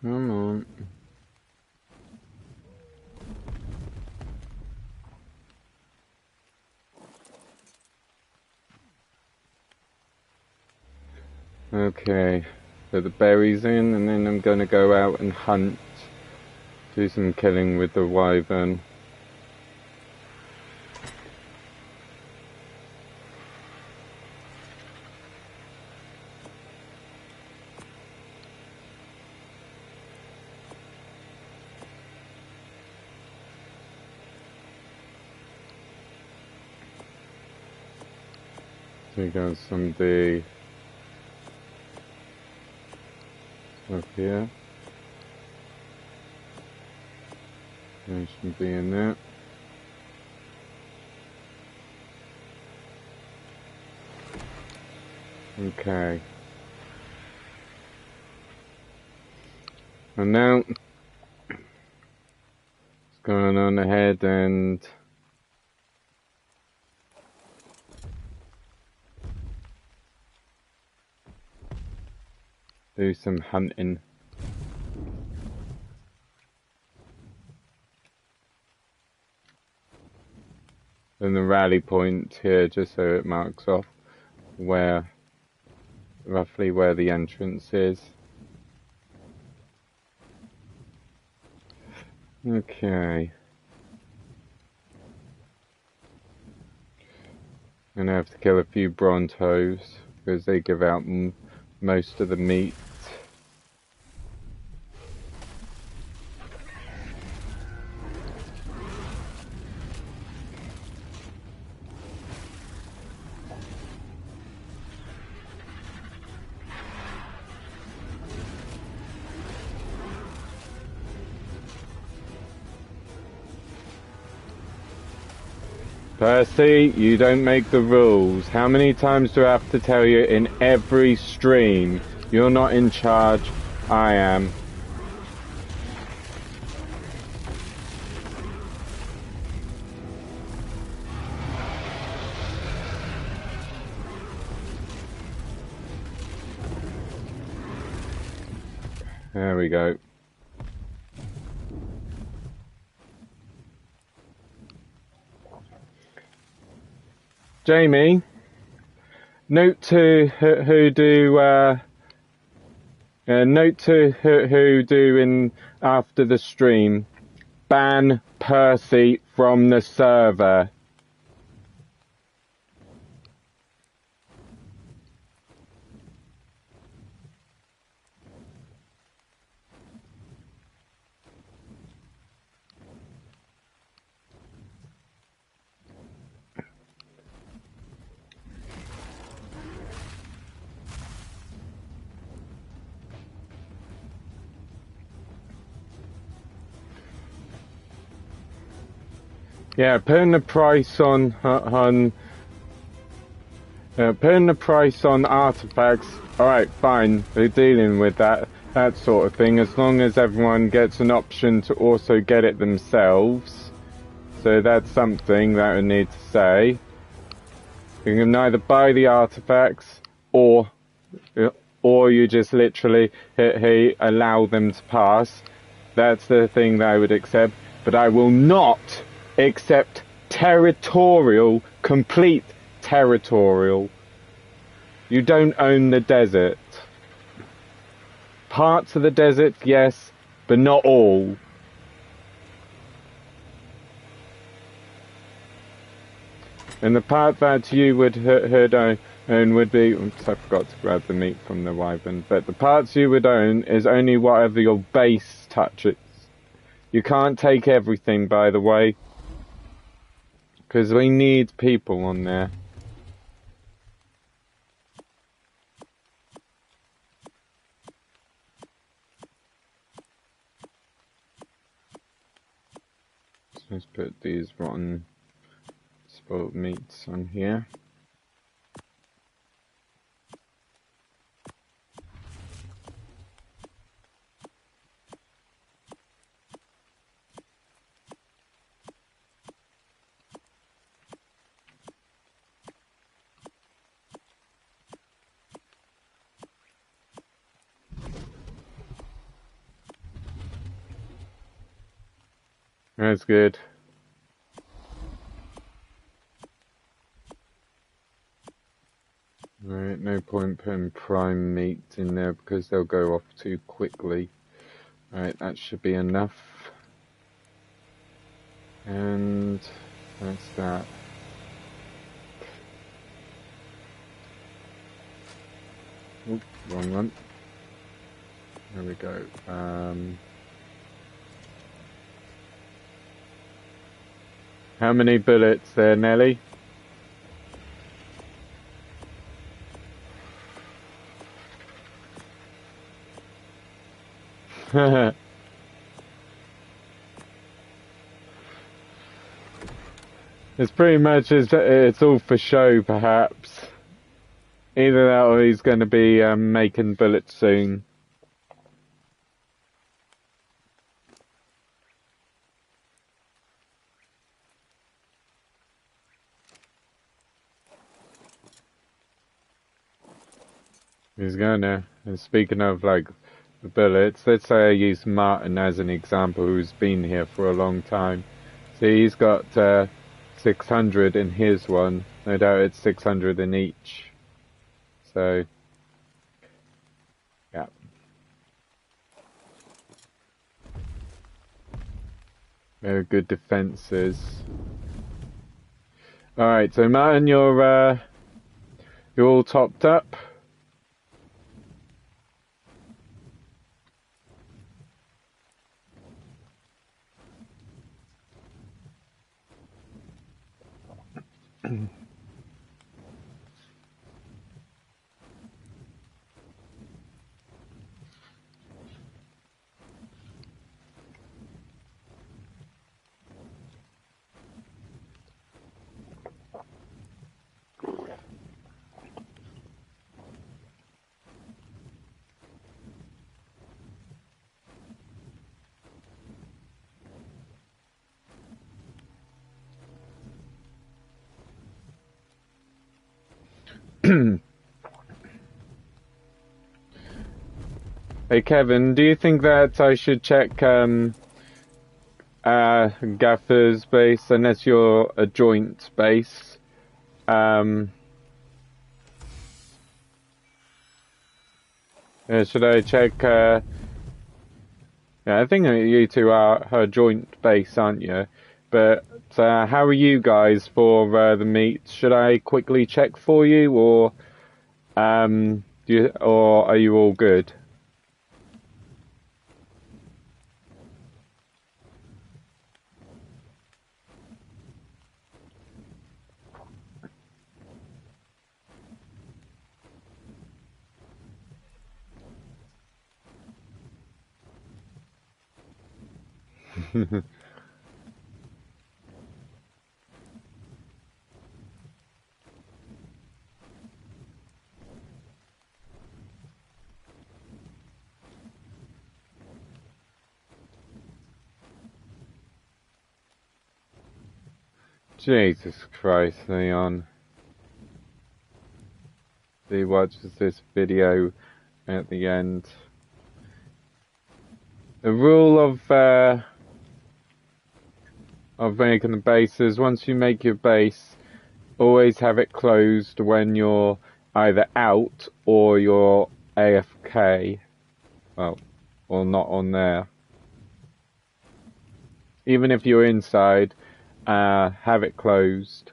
Speaker 1: Come on. Okay, put the berries in, and then I'm going to go out and hunt. Do some killing with the wyvern. Take out some of the stuff here. There should be in there. Okay. And now, let's go on ahead and do some hunting. And the rally point here, just so it marks off where, roughly where the entrance is. Okay. And I have to kill a few brontos because they give out most of the meat. Percy, you don't make the rules. How many times do I have to tell you in every stream? You're not in charge, I am. There we go. Jamie, note to who do in after the stream. Ban Percy from the server. Yeah, putting the price on putting the price on artifacts. All right, fine. We're dealing with that sort of thing. As long as everyone gets an option to also get it themselves. So that's something that I need to say. You can either buy the artifacts or you just literally allow them to pass. That's the thing that I would accept. But I will not accept territorial, complete territorial. You don't own the desert. Parts of the desert, yes, but not all. And the part that you would own would be, oops, I forgot to grab the meat from the wyvern, but the parts you would own is only whatever your base touches. You can't take everything, by the way, because we need people on there. So let's put these rotten spoiled meats on here. That's good. Right, no point putting prime meat in there because they'll go off too quickly. Right, that should be enough. And that's that. Oop, wrong one. There we go. How many bullets there, Nelly? It's pretty much it's all for show, perhaps. Either that or he's going to be making bullets soon. He's gonna. And speaking of like the bullets, let's say I use Martin as an example, who's been here for a long time. See, he's got 600 in his one. No doubt it's 600 in each. So, yeah. Very good defenses. Alright, so Martin, you're all topped up. Hey Kevin, do you think that I should check Gaffer's base, unless you're a joint base? Should I check? Yeah, I think you two are her joint base, aren't you? But how are you guys for the meat? Should I quickly check for you, or or are you all good? Jesus Christ, Leon. He watches this video at the end. The rule of making the base is, once you make your base, always have it closed when you're either out or you're AFK. Well, or not on there. Even if you're inside, have it closed.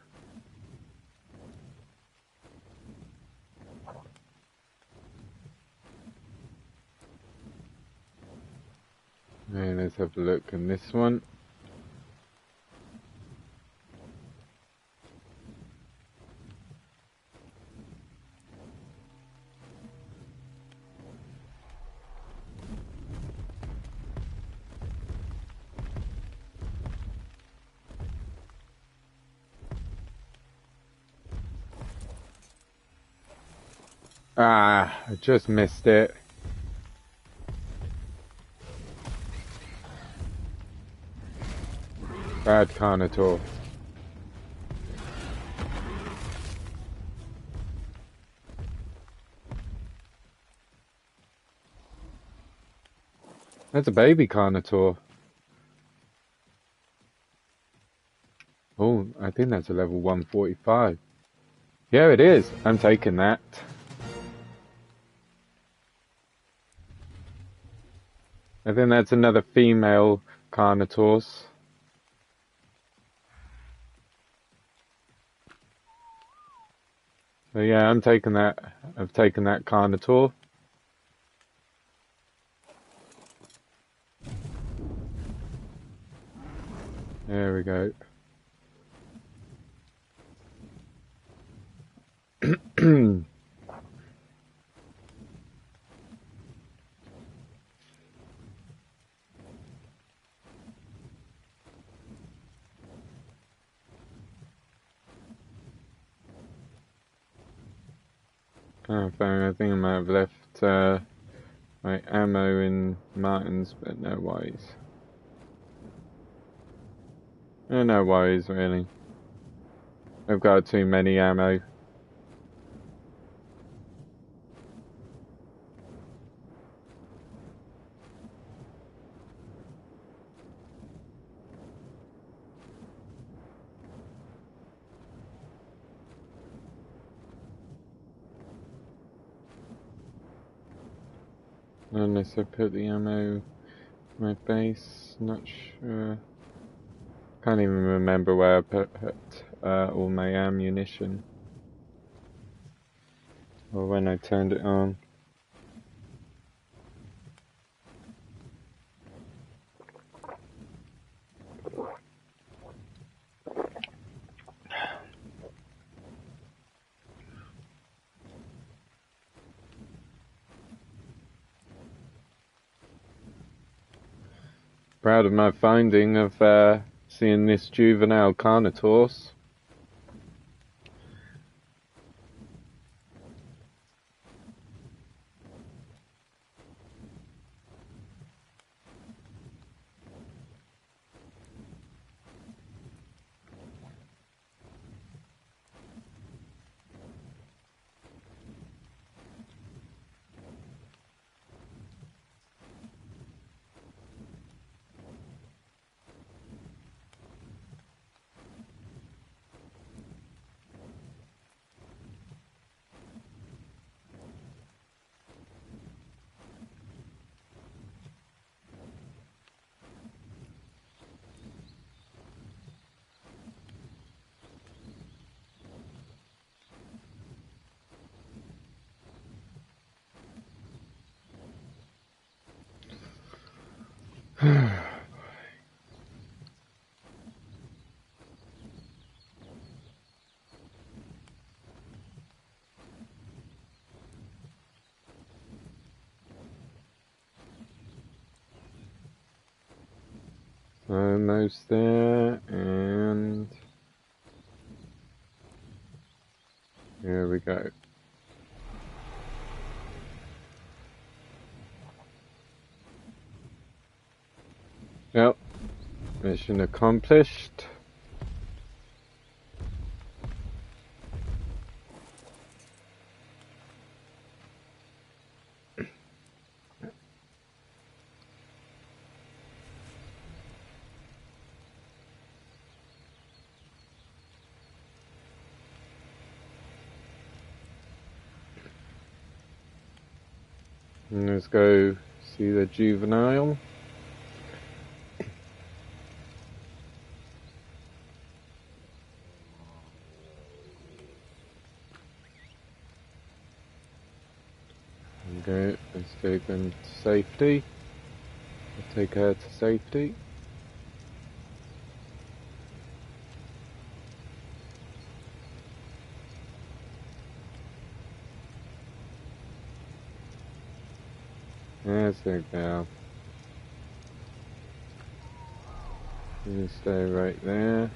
Speaker 1: And let's have a look in this one. Ah, I just missed it. Bad Carnotaur. That's a baby Carnotaur. Oh, I think that's a level 145. Yeah, it is. I'm taking that. I think that's another female Carnotaurus. So yeah, I'm taking that. I've taken that Carnotaur. There we go. Oh, fine. I think I might have left my ammo in Martin's, but no worries. No worries, really. I've got too many ammo. Unless I put the ammo in my base, not sure. Can't even remember where I put all my ammunition. Or when I turned it on. Proud of my finding of seeing this juvenile Carnotaurus. Almost there, and here we go. Yep, mission accomplished. And let's go see the juvenile. Okay, let's take them to safety. Let's take her to safety. There's the girl. You stay right there.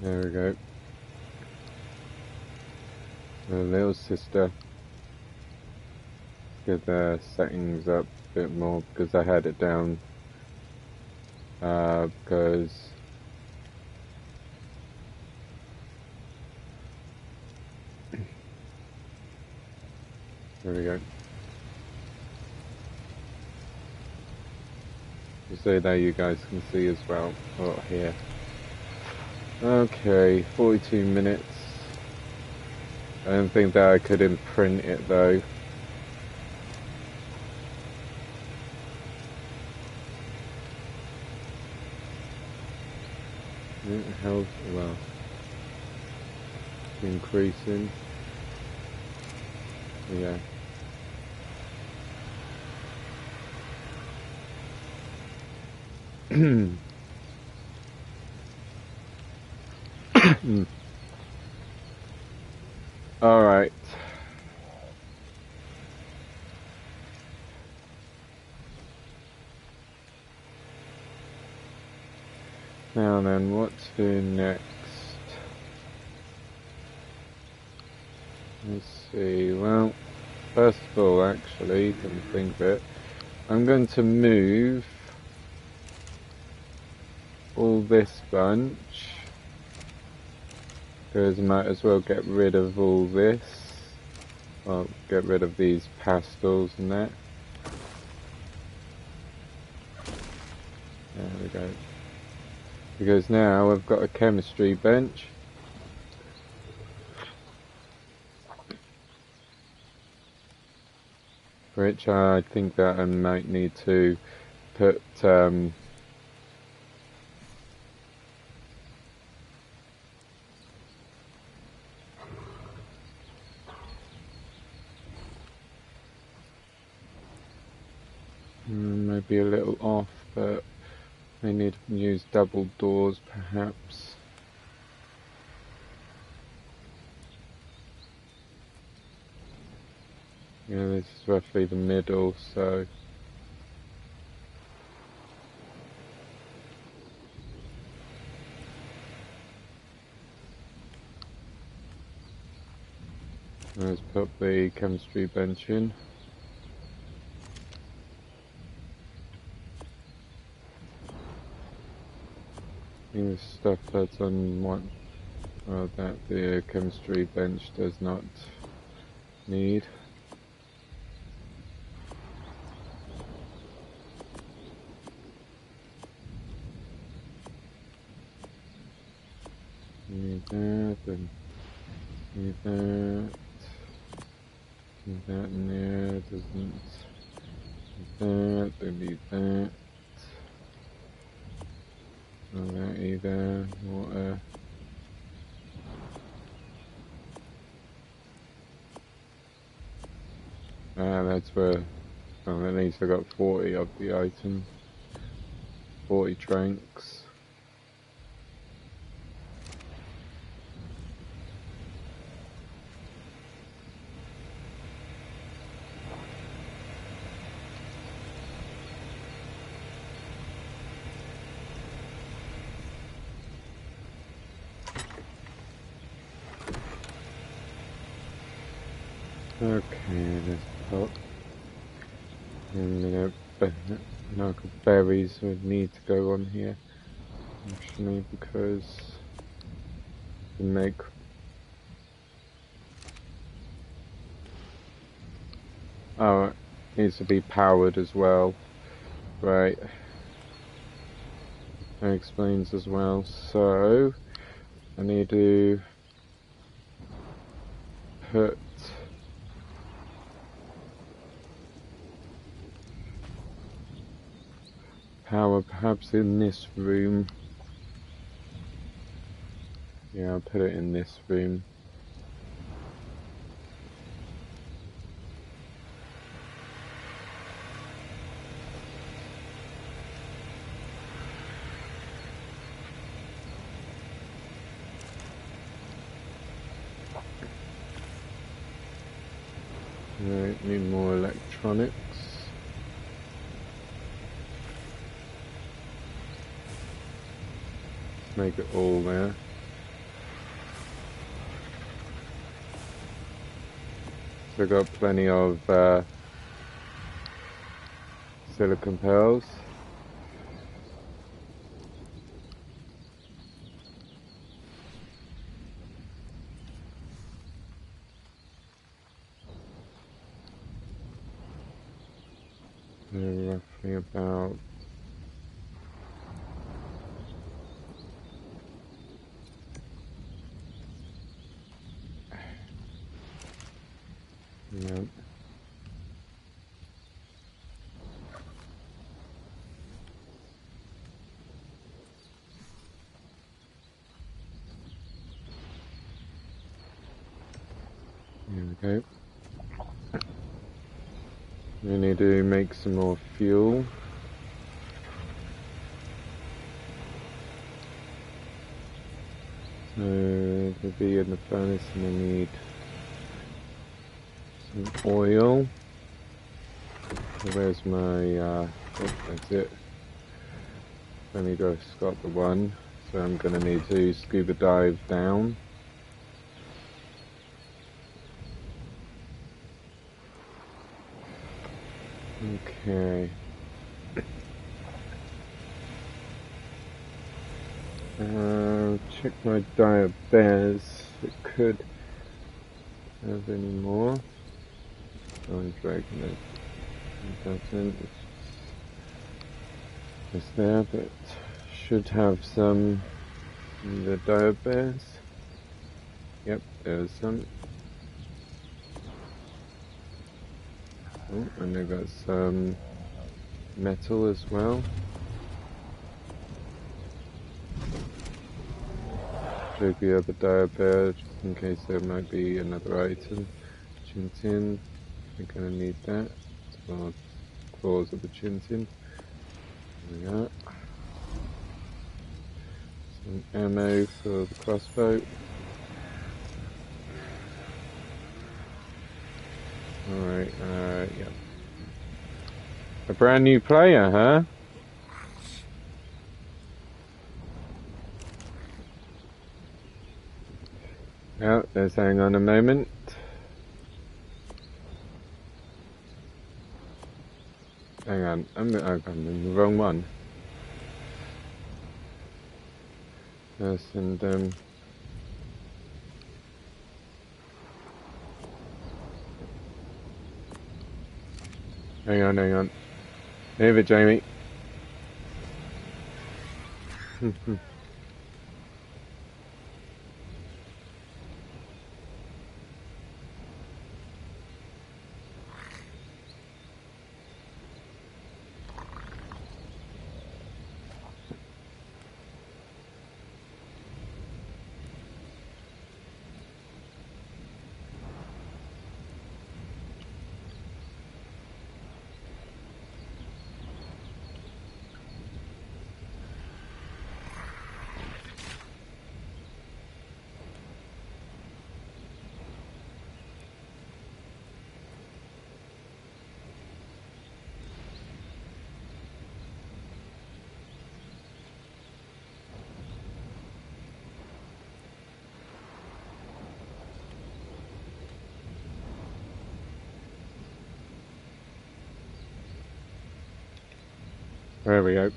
Speaker 1: There we go. The little sister. Get the settings up a bit more because I had it down. Because there we go. So there you guys can see as well. Oh, here. Okay, 42 minutes. I don't think that I could imprint it though. Health, well, increasing. Yeah. All right. Now then, what to do next? Let's see. Well, first of all, actually, come to think of it, I'm going to move all this bunch because I might as well get rid of all this. Well, get rid of these pastels and that. There we go. Because now I've got a chemistry bench. Which I think that I might need to put maybe a little off, but I need to use double doors perhaps. Yeah, this is roughly the middle, so let's put the chemistry bench in. The stuff that's on one, that the chemistry bench does not need. Need that, and need that. Need that in there, doesn't need that, don't need that. Not that either, water. That's where, oh, at least I got 40 of the item. 40 tranks. Okay, let's put no, berries would need to go on here actually, because to make it needs to be powered as well, right? That explains as well. So I need to put power perhaps in this room. Yeah, I'll put it in this room. Right, need more electronics. Make it all there. So I've got plenty of silicon pearls. They're roughly about yeah. There we go. We need to make some more fuel. So to be in the furnace, and we need some oil. So where's my oh, that's it. Only just got the one, so I'm gonna need to scuba dive down. Okay. I'll check my dire bears. It could have any more. Oh, dragon it doesn't. It's there, but should have some in the dire bears. Yep, there's some. Oh, and they've got some metal as well. Check the other dire bear, just in case there might be another item. Chin-tin, we're going to need that. For claws of the chin-tin. There we are. Some ammo for the crossbow. Alright, yeah. A brand new player, huh? Oh, let's hang on a moment. Hang on, I'm in the wrong one. Yes, and hang on. Move it, Jamie. There we go.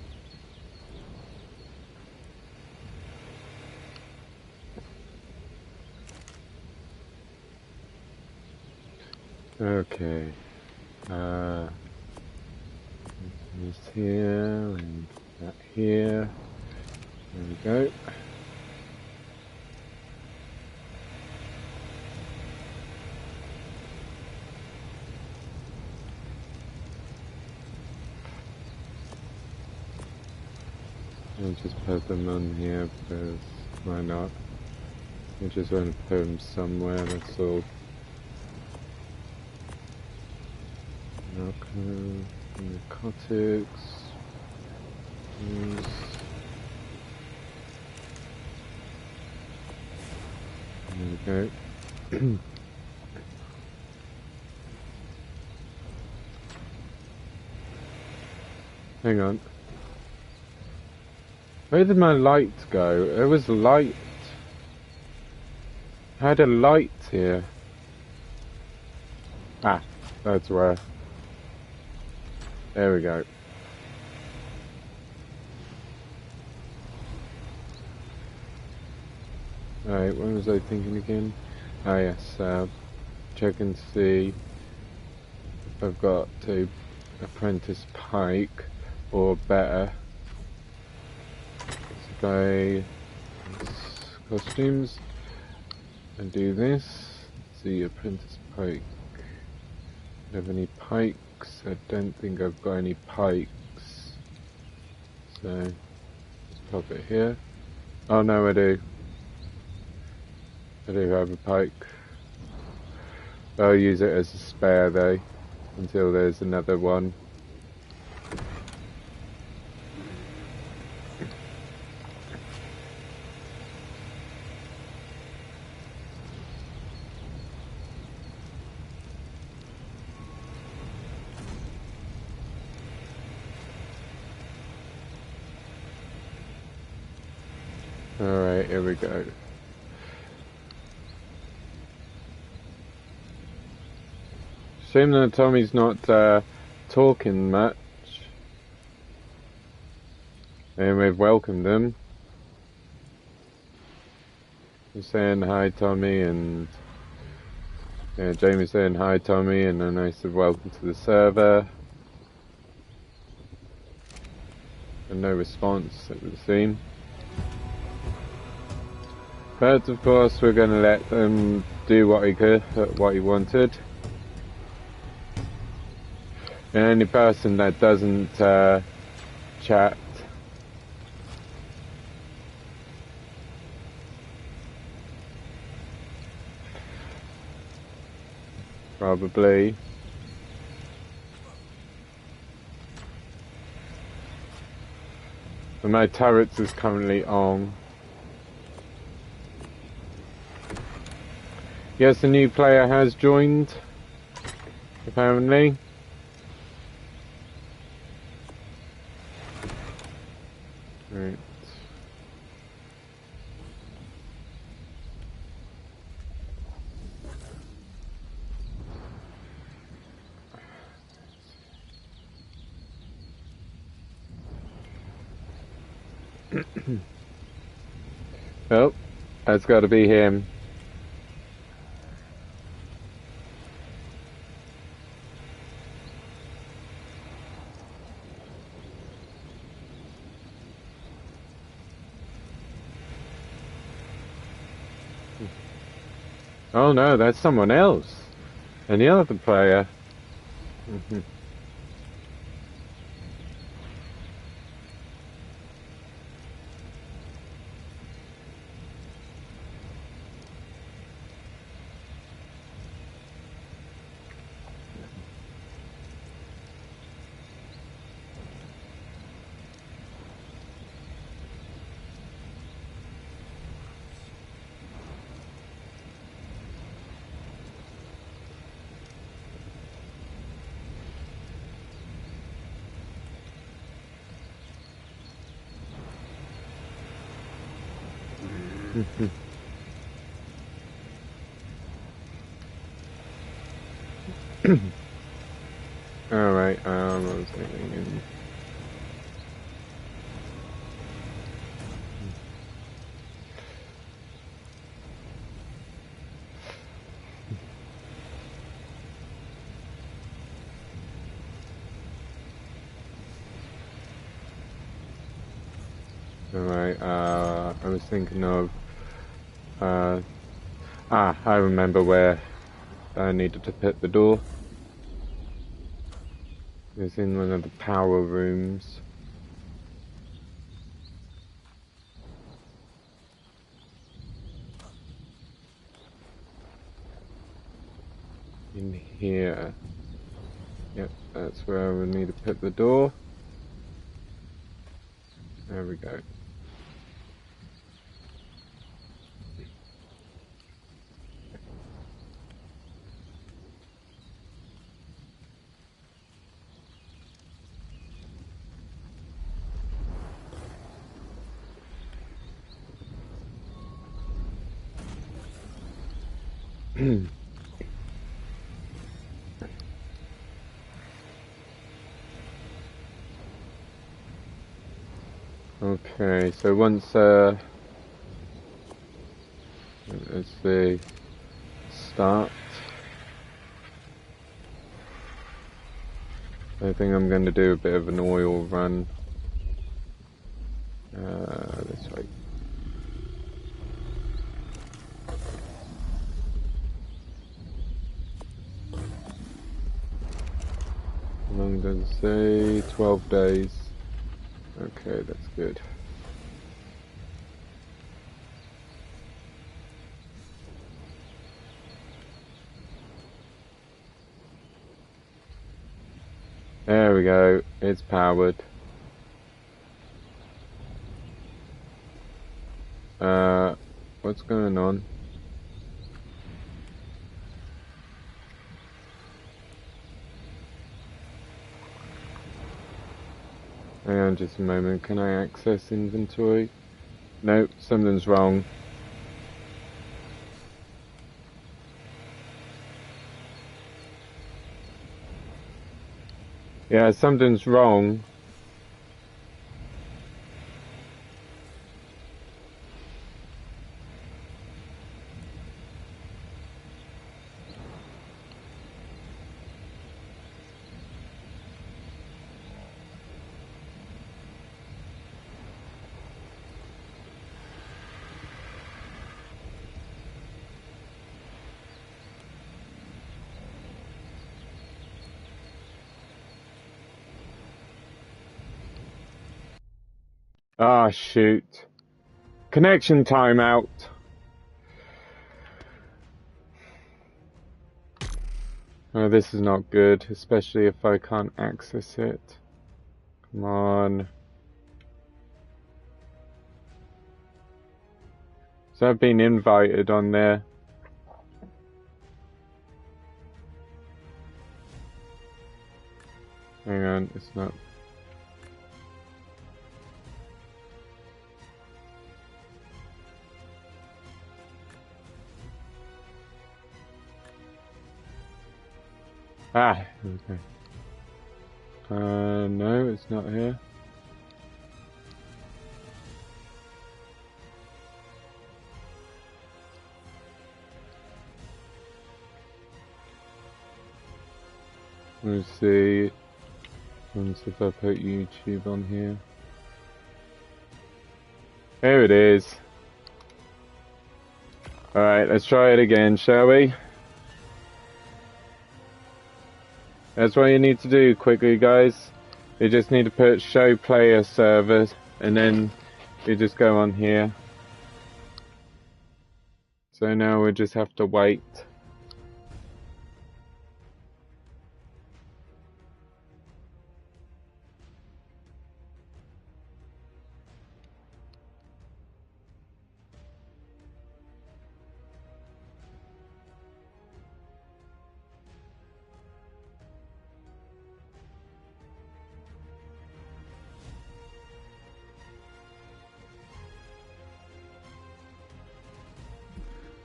Speaker 1: Okay. This here and that here. There we go. I'll just put them on here because why not? I just want to put them somewhere, that's all. Narcotics. There we go. Hang on. Where did my light go? There was light. I had a light here. Ah, that's where. There we go. Alright, what was I thinking again? Ah yes, check and see if I've got a apprentice pike or better. Let's buy costumes and do this. See apprentice pike. Do I have any pikes? I don't think I've got any pikes. So let's pop it here. Oh no, I do. I do have a pike. I'll use it as a spare though, until there's another one. Alright, here we go. Shame that Tommy's not talking much. And we've welcomed him. He's saying hi, Tommy, and yeah, Jamie's saying hi, Tommy, and then I said welcome to the server. And no response, it would seem. But of course, we're going to let him do what he could, what he wanted. And any person that doesn't chat, probably. And my turrets is currently on. Yes, a new player has joined, apparently. Right. Oh, that's got to be him. Oh no, that's someone else. And the other player. Alright, I was thinking. Alright, I was thinking of, I remember where I needed to put the door. It was in one of the power rooms. In here. Yep, that's where I would need to put the door. There we go. Okay, so once, let's see, start. I think I'm going to do a bit of an oil run. This way. How long does it say? 12 days. Okay, that's good. There we go, it's powered. What's going on? Hang on just a moment, can I access inventory? Nope, something's wrong. Yeah, something's wrong. Ah, shoot. Connection timeout. Oh, this is not good, especially if I can't access it. Come on. So I've been invited on there. Hang on, it's not. Ah, okay. No, it's not here. Let's see. Let's see if I put YouTube on here. There it is. Alright, let's try it again, shall we? That's what you need to do quickly, guys. You just need to put show player server, and then you just go on here. So now we just have to wait.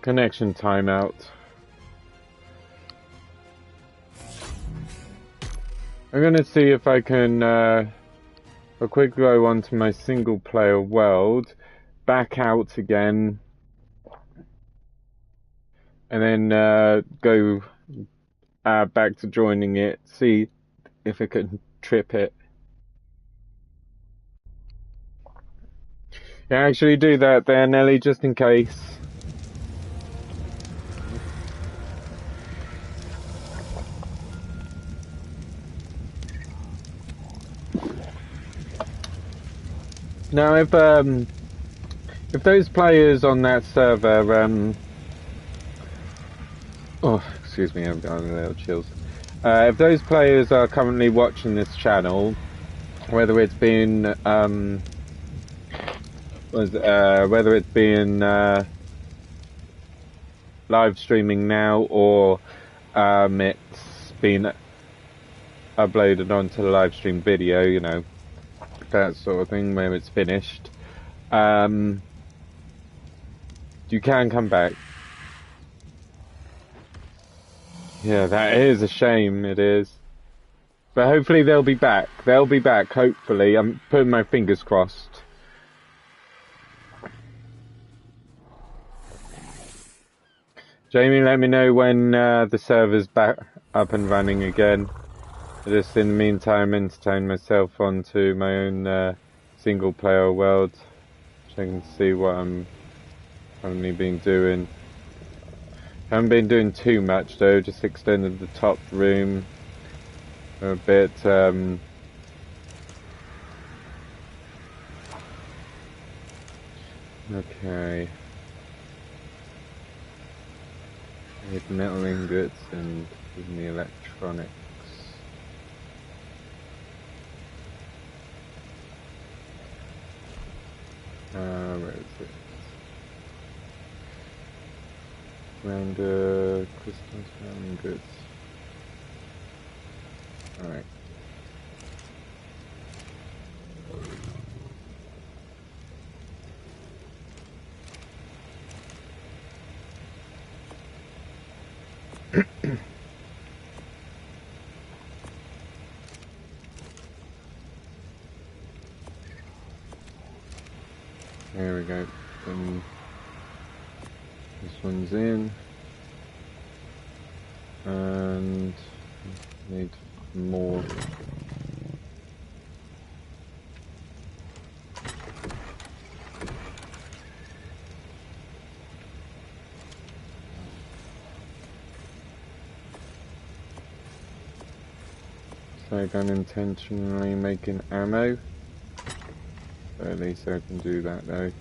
Speaker 1: Connection timeout. I'm gonna see if I can I'll quickly go onto my single player world, back out again, and then go back to joining it, see if I can trip it. Yeah, actually do that there, Nelly, just in case. Now, if those players on that server, oh, excuse me, I've got a little chills. If those players are currently watching this channel, whether it's been whether it's being live streaming now or it's been uploaded onto the live stream video, you know, that sort of thing, where it's finished, you can come back. Yeah, that is a shame, it is. But hopefully they'll be back. They'll be back, hopefully. I'm putting my fingers crossed. Jamie, let me know when the server's back up and running again. Just in the meantime, entertain myself onto my own single player world. So I can see what I'm currently been doing. Haven't been doing too much though, just extended the top room a bit. Okay. With metal ingots and even the electronics. Where is it? Render crystals, metal ingots. Alright. There we go. This one's in. And need more. Like unintentionally making ammo. But at least I can do that though.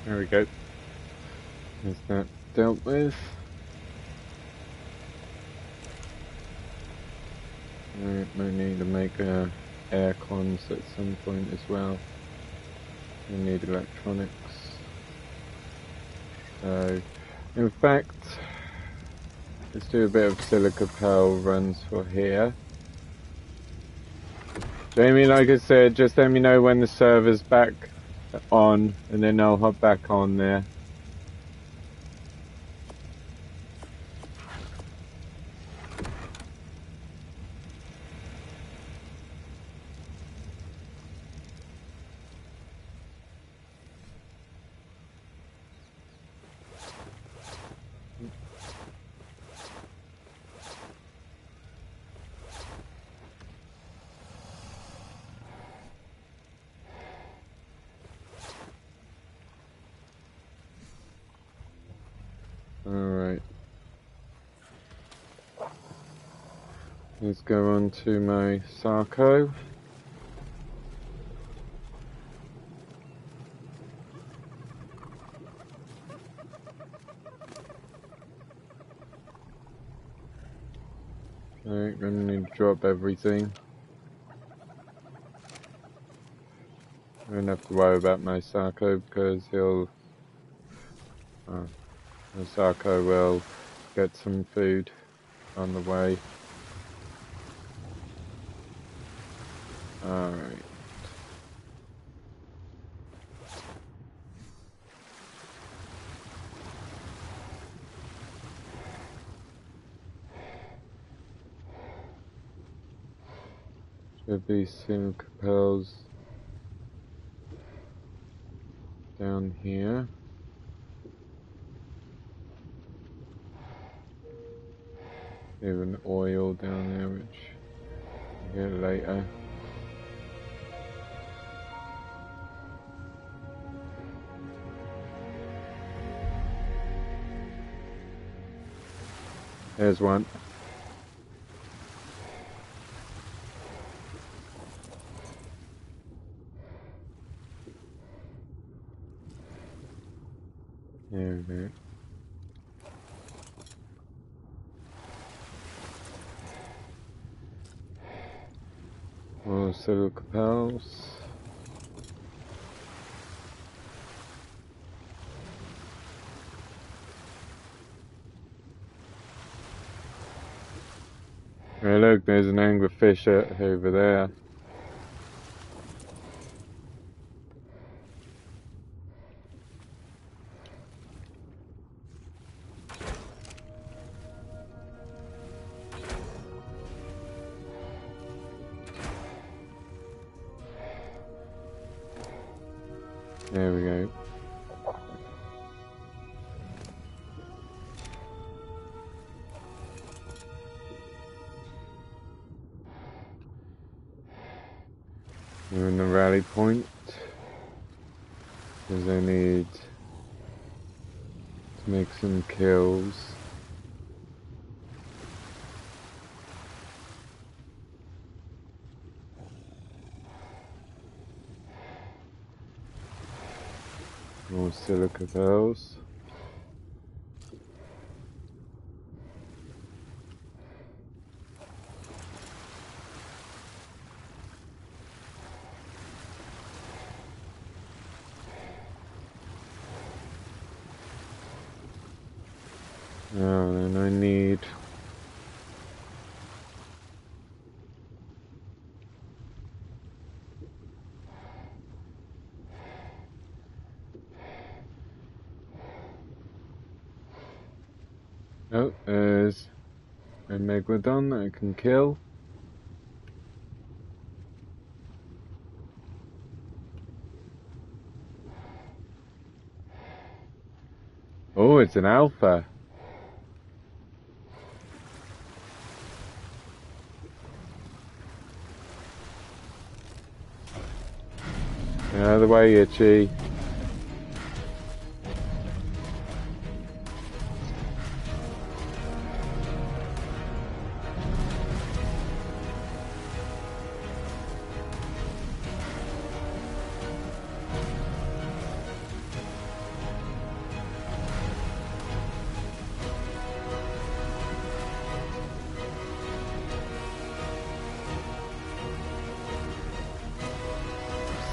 Speaker 1: There we go. Is that dealt with? Right, I need to make air cons at some point as well. I need electronics. So, in fact, let's do a bit of silica pearl runs for here. Jamie, like I said, just let me know when the server's back on, and then I'll hop back on there. Alright. Let's go on to my Sarco. Alright, gonna need to drop everything. I don't have to worry about my Sarco because the Sarco will get some food on the way. Alright. Should be silica pearls down here. Even oil down there, which we'll get later. There's one. There we go. More silica pearls. Hey look, there's an anglerfish over there. There we go. We're in the rally point, because I need to make some kills. More silica pearls. Oh, then I need Oh, there's a Megalodon that I can kill. Oh, it's an alpha. Out of the way, Itchy.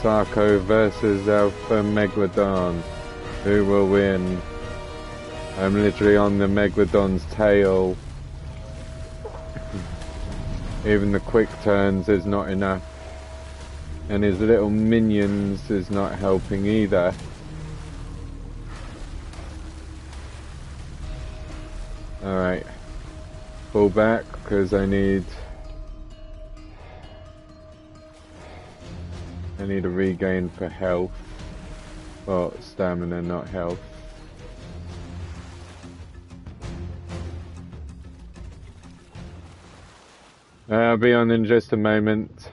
Speaker 1: Sarko versus Alpha Megalodon. Who will win? I'm literally on the Megalodon's tail. Even the quick turns is not enough. And his little minions is not helping either. Alright. Pull back because I need a regain for health. Well, stamina, not health. I'll be on in just a moment.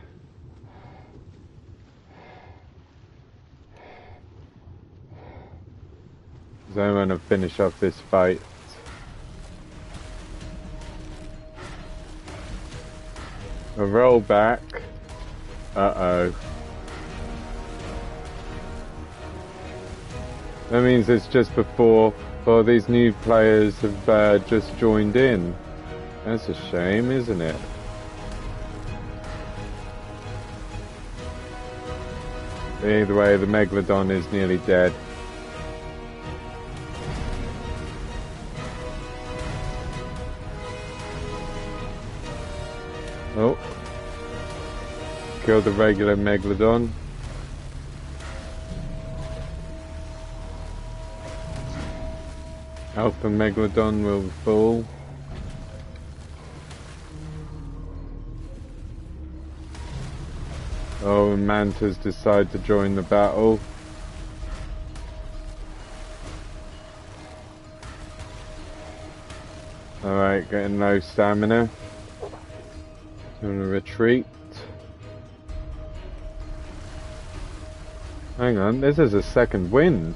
Speaker 1: So I want to finish off this fight. A roll back. Uh-oh. That means it's just before, well, these new players have just joined in. That's a shame, isn't it? Either way, the Megalodon is nearly dead. Oh. Killed the regular Megalodon. Alpha Megalodon will fall. Oh, and Mantas decide to join the battle. Alright, getting low stamina. Gonna retreat. Hang on, this is a second wind.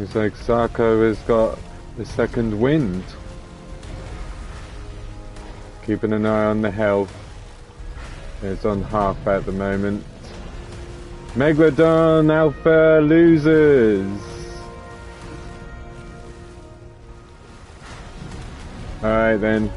Speaker 1: It's like Sarko has got the second wind. Keeping an eye on the health. It's on half at the moment. Megalodon Alpha losers. Alright then.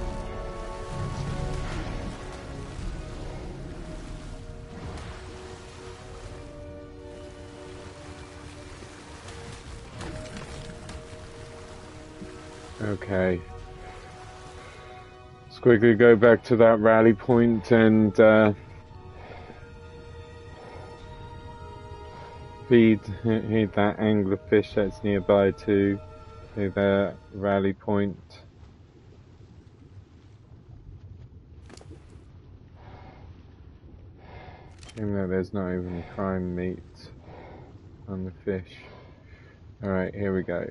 Speaker 1: Okay. Let's quickly go back to that rally point and feed that anglerfish that's nearby to the rally point. Even though there's not even prime meat on the fish. Alright, here we go.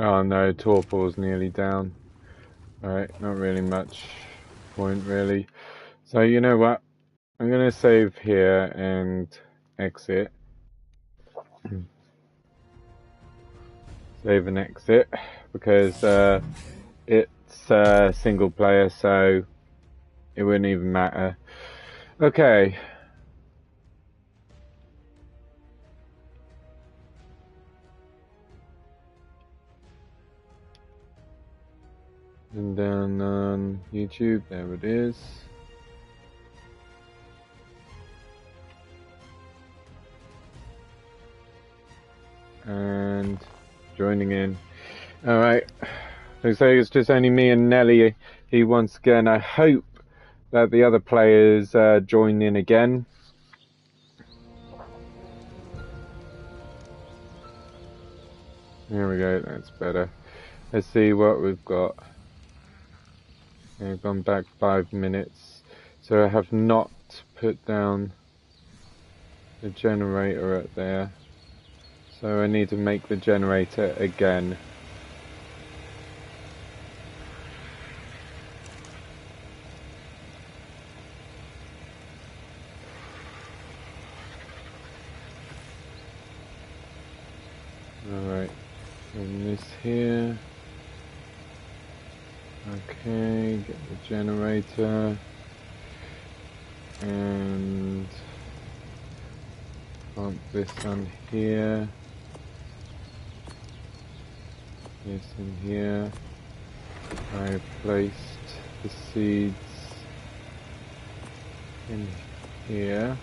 Speaker 1: Oh no, Torpor's nearly down. Alright, not really much point really. So you know what? I'm gonna save here and exit. Save and exit because it's single player, so it wouldn't even matter. Okay. And then on YouTube, there it is. And joining in. Alright, looks like it's just only me and Nelly here once again. I hope that the other players join in again. There we go, that's better. Let's see what we've got. I've gone back 5 minutes. So I have not put down the generator up there. So I need to make the generator again. Alright, and this here. Okay, get the generator. And pump this on here. This in here. I placed the seeds in here.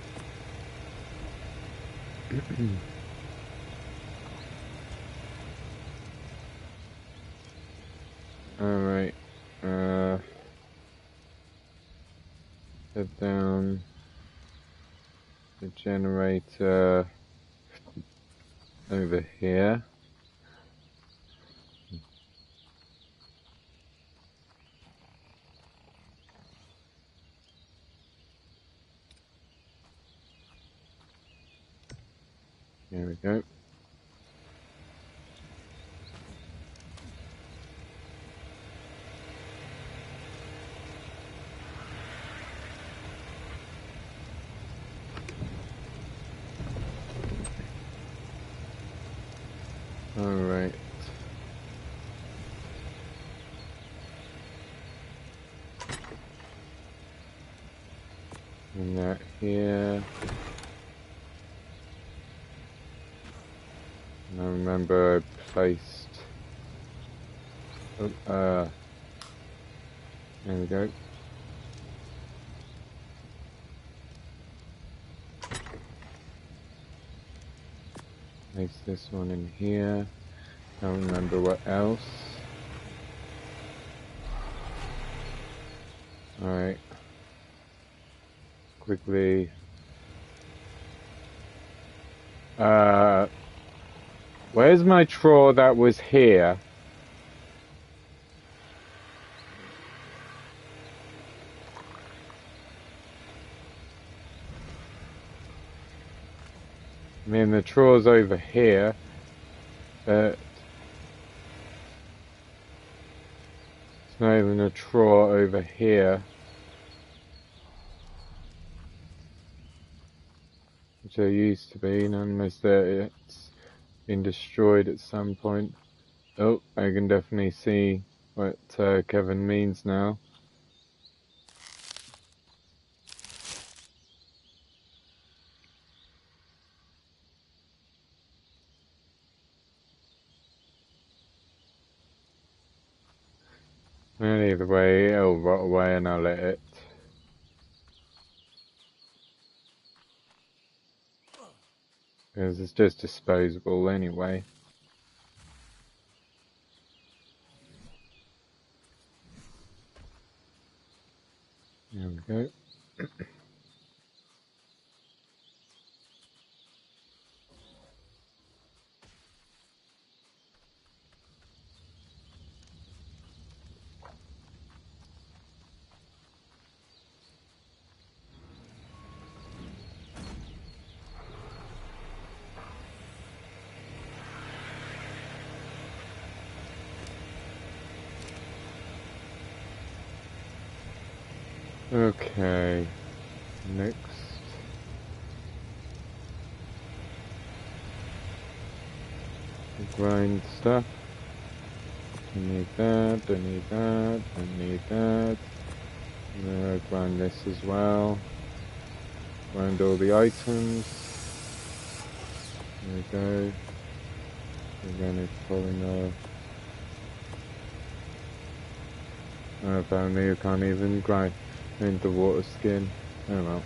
Speaker 1: Alright, put down the generator over here. There we go. Alright. And that here. And I remember I placed... there we go. Place this one in here. Don't remember what else. Alright. Quickly. Where's my drawer that was here? I mean, the drawer's over here, but it's not even a drawer over here. Which there used to be, unless it's been destroyed at some point. Oh, I can definitely see what Kevin means now. Well, either way, it'll rot away and I'll let it. Because it's just disposable anyway. There we go. Okay, next. Grind stuff. Don't need that, don't need that, don't need that. And then I'll grind this as well. Grind all the items. There we go. Organic polymer. Apparently you can't even grind into water skin. Oh well.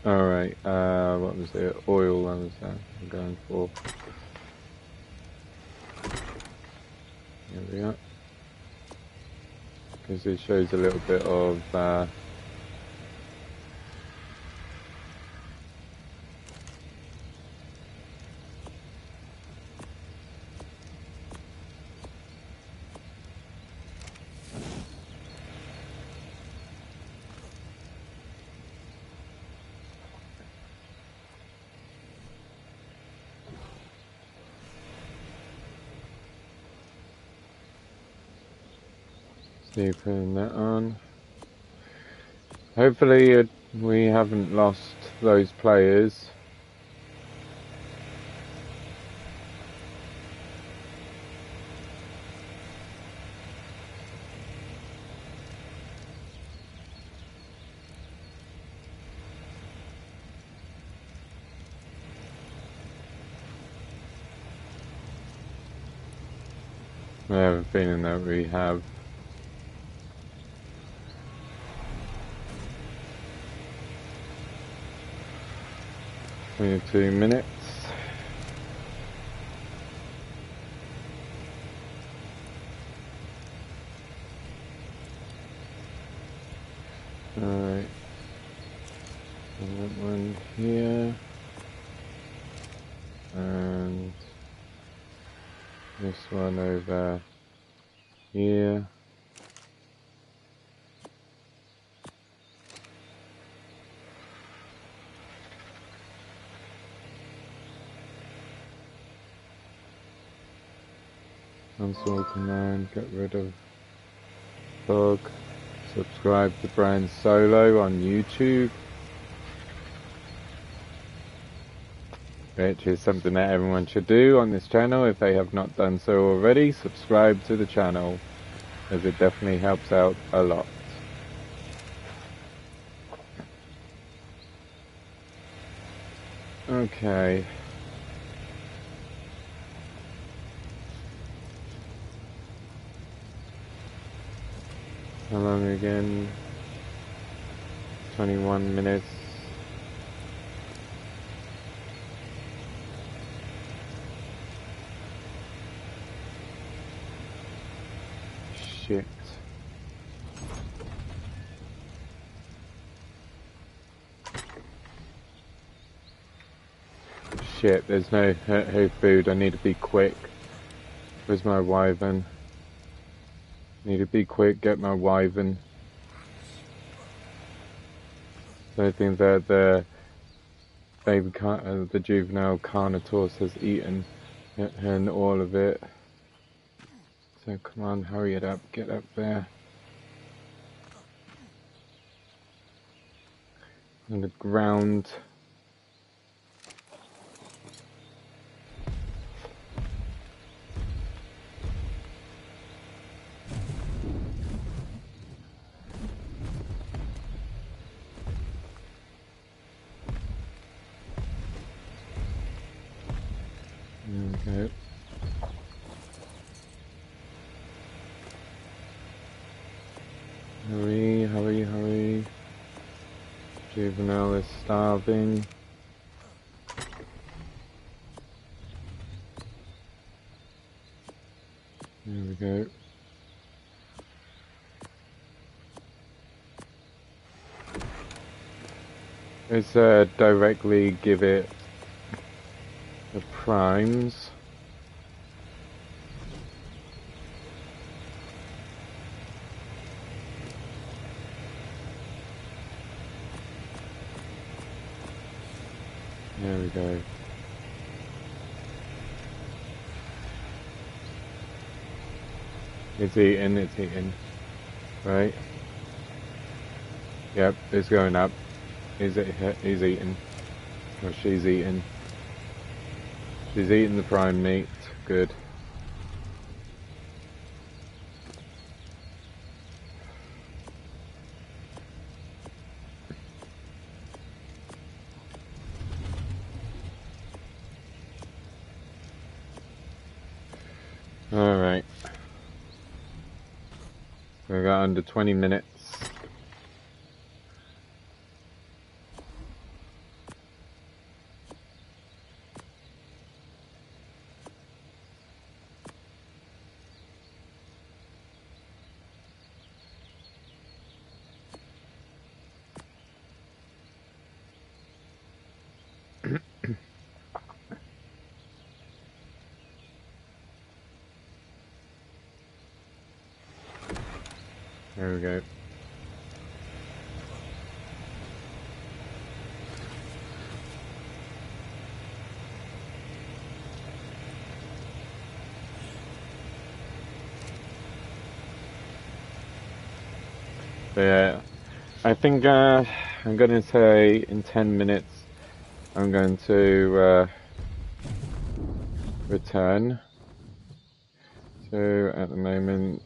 Speaker 1: Alright, what was it? Oil I was going for. There we are. Because it shows a little bit of putting that on. Hopefully we haven't lost those players. I have a feeling that we have. 22 minutes. Alright. That one here. And this one over here. Console command, get rid of bug. Subscribe to BranSolo on YouTube, which is something that everyone should do on this channel if they have not done so already. Subscribe to the channel, as it definitely helps out a lot. Okay. How long again? 21 minutes. Shit. Shit, there's no food. I need to be quick. Where's my wyvern? Need to be quick, get my wyvern. So I think that the baby, the juvenile Carnotaurus has eaten and all of it. So come on, hurry it up, get up there. On the ground. Okay. Hurry, hurry, hurry. Juvenile is starving. There we go. Let's directly give it the primes. There we go. It's eating. Right? Yep, it's going up. He's eating. Or she's eating. She's eating the prime meat. Good. Alright. We got under 20 minutes. There we go. But yeah, I think I'm going to say in 10 minutes I'm going to return. So at the moment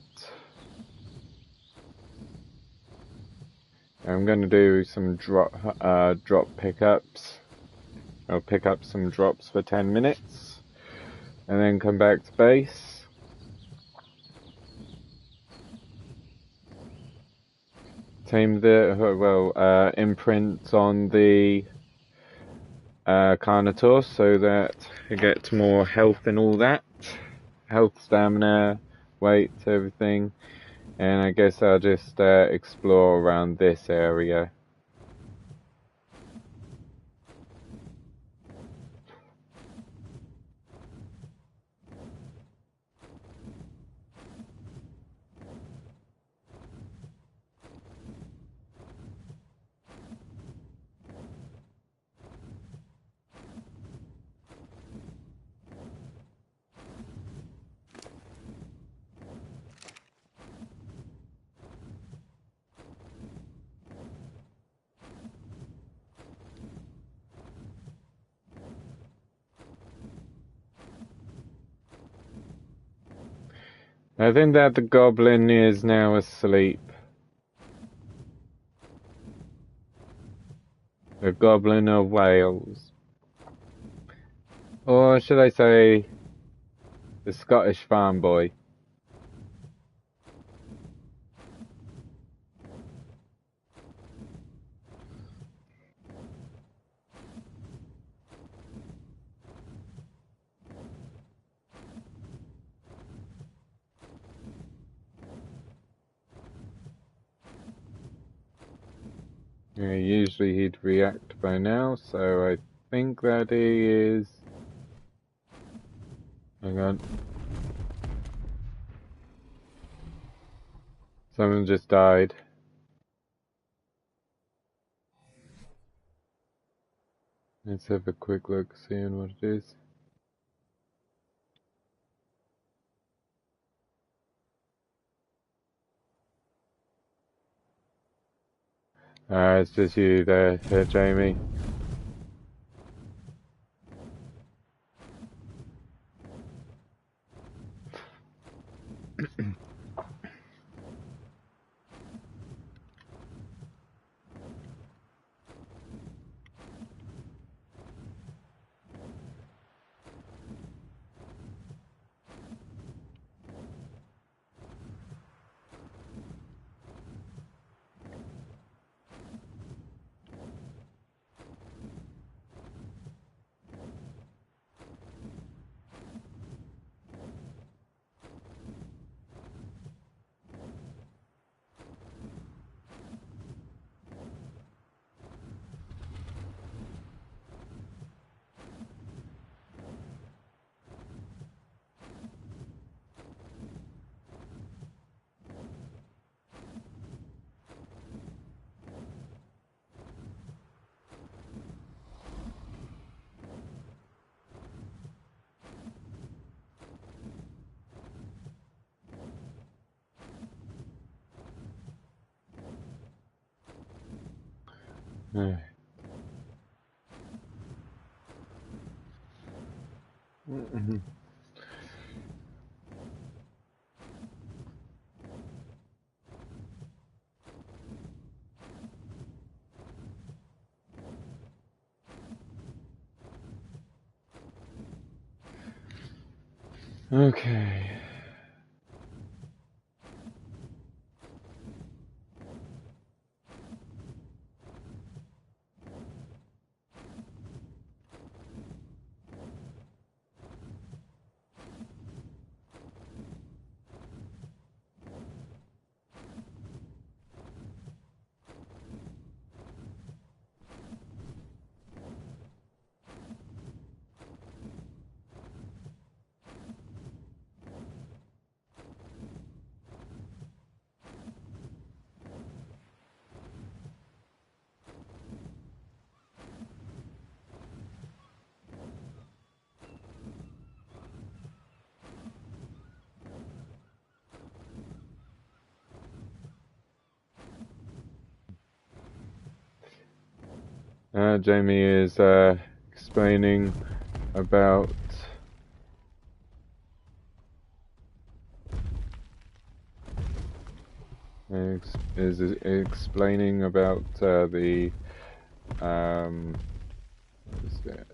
Speaker 1: I'm going to do some drop pickups. I'll pick up some drops for 10 minutes and then come back to base. Tame the imprint on the Carnotaur so that it gets more health and all that. Health, stamina, weight, everything. And I guess I'll just explore around this area. I think that the goblin is now asleep. The Goblin of Wales. Or should I say, the Scottish farm boy. Yeah, usually he'd react by now, so I think that he is... Hang on. Someone just died. Let's have a quick look, seeing what it is. It's just you there, Jamie. Mhm. Okay. Jamie is explaining about explaining about the what is that?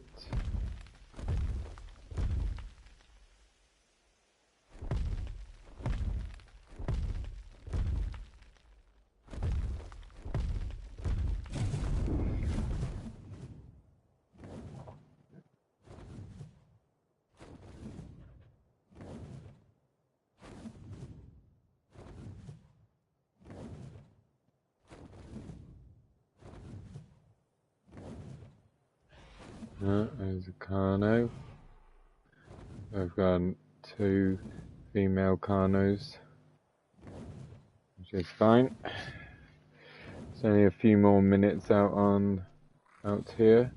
Speaker 1: There's a Carno. I've got 2 female Carnos, which is fine. It's only a few more minutes out here.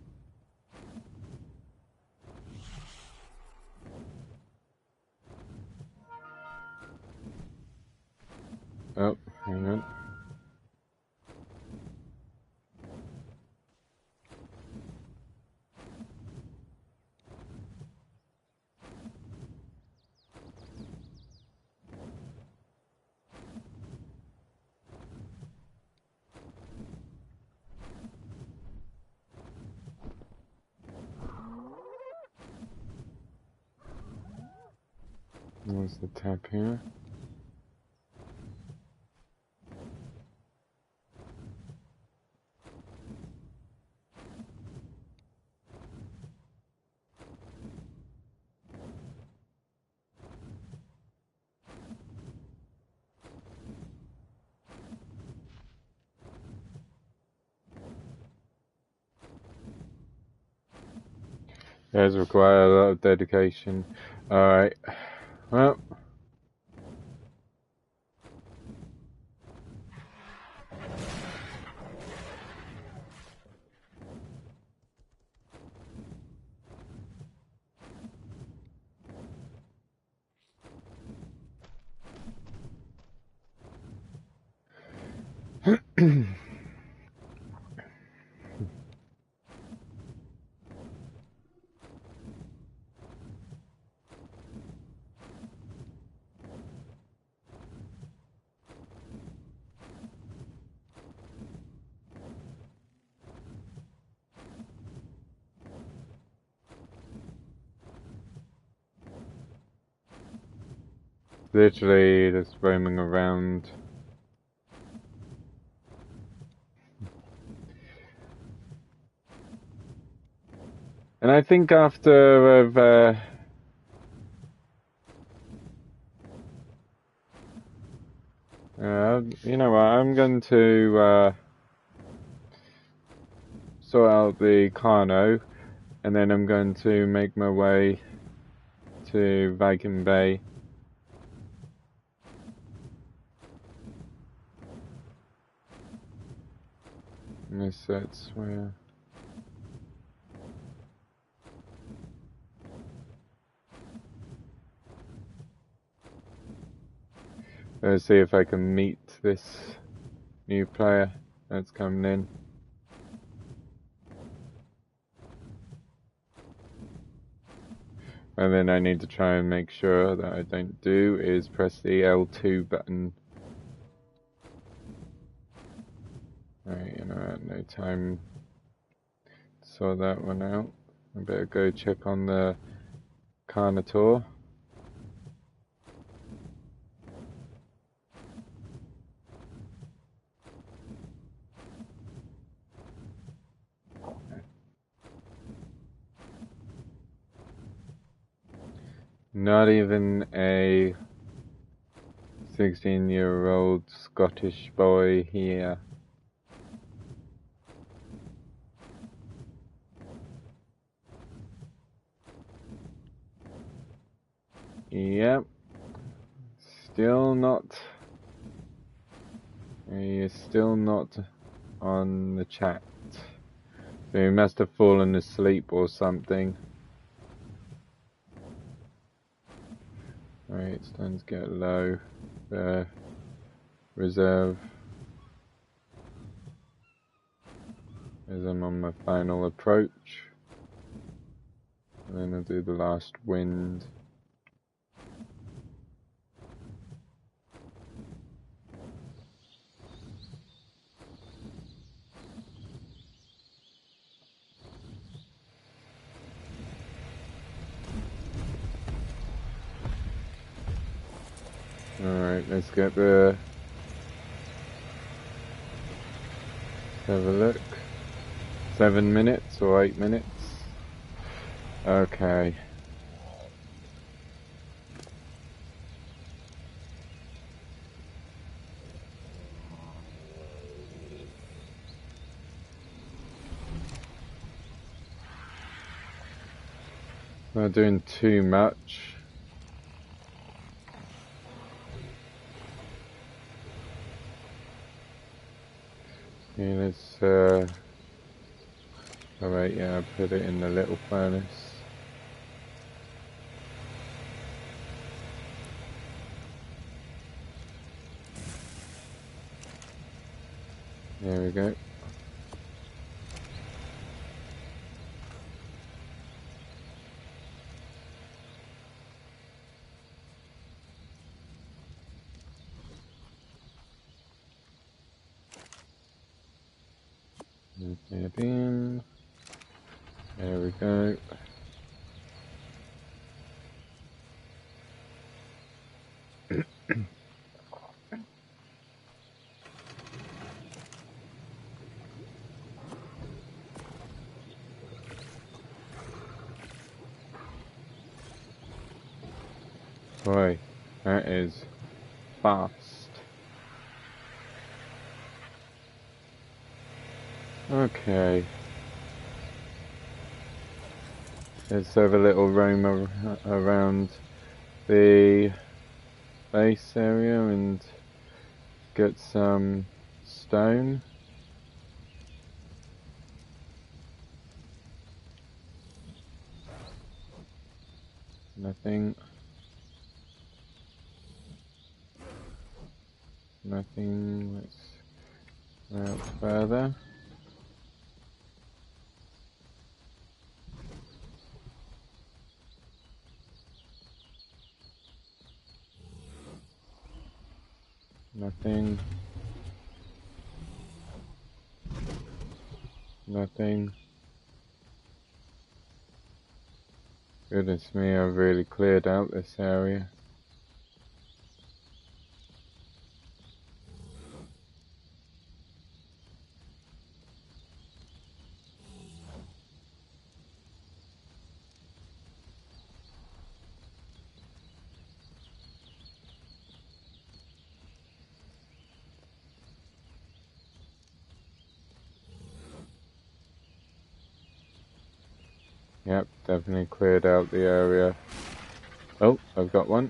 Speaker 1: Oh, hang on. Where's the tab here? Does require a lot of dedication. Alright. Well. Literally just roaming around. And I think after I've you know what, I'm going to sort out the Carno, and then I'm going to make my way to Viking Bay. Unless that's where... Let's see if I can meet this new player that's coming in. And then I need to try and make sure that I don't do is press the L2 button. Right, no time to sort that one out. I better go check on the Carnotaur. Not even a 16-year-old Scottish boy here. Yep. Still not. He is still not on the chat. So he must have fallen asleep or something. Right, it's time to get low. Reserve. As I'm on my final approach. And then I'll do the last wind. Alright, let's get the... Let's have a look. 7 minutes or 8 minutes? Okay. Not doing too much. Yeah, let's alright, yeah, I put it in the little furnace. There we go. Get in. There we go. Boy, that is fast. Okay. Let's have a little roam around the base area and get some stone. Nothing. Nothing. Let's go out further. Nothing. Nothing. Goodness me, I've really cleared out this area. Yep, definitely cleared out the area. Oh, I've got one.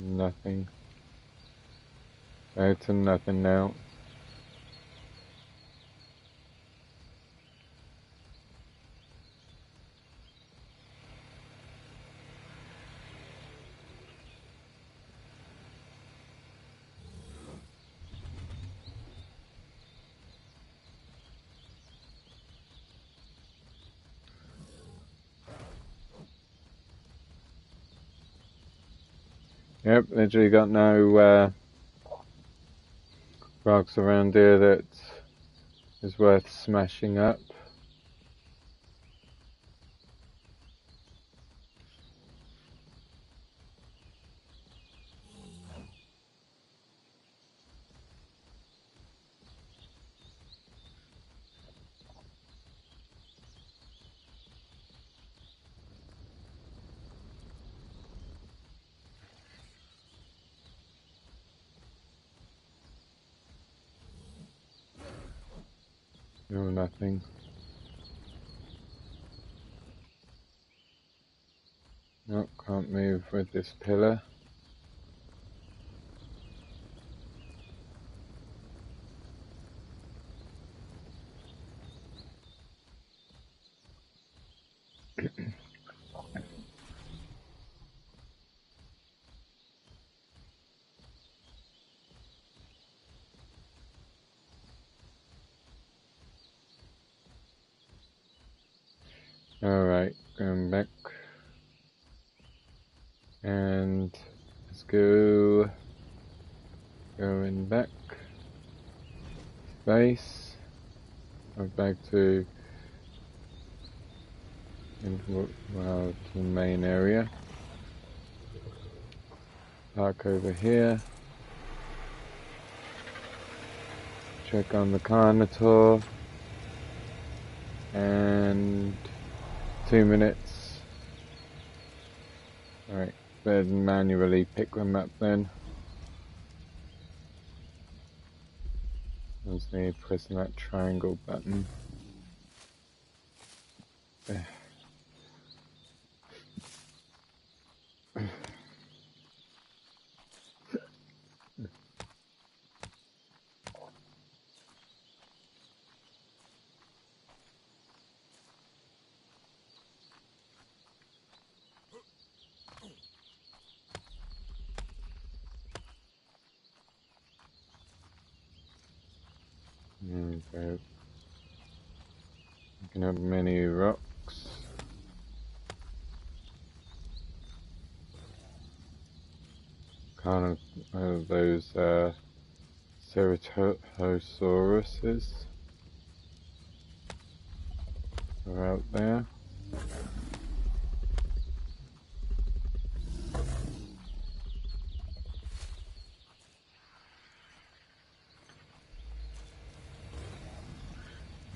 Speaker 1: Nothing. Back to nothing now. Yep, literally got no rocks around here that is worth smashing up. No, nothing. Nope, can't move with this pillar. Alright, going back. And let's go. Going back. Base. I'm back to to the main area. Park over here. Check on the Carnotaur. And 2 minutes. Alright, then manually pick them up then. Just need pressing that triangle button. There. Okay. Picking up many rocks. Kind of those Ceratosauruses are out there.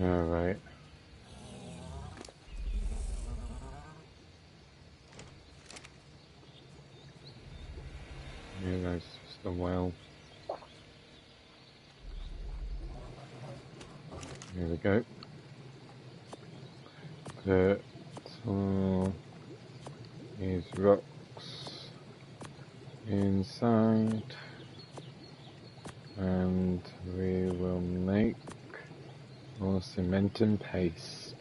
Speaker 1: Alright. Yeah, that's just a well. Here we go. Put all these rocks inside, and we will make more cement and paste.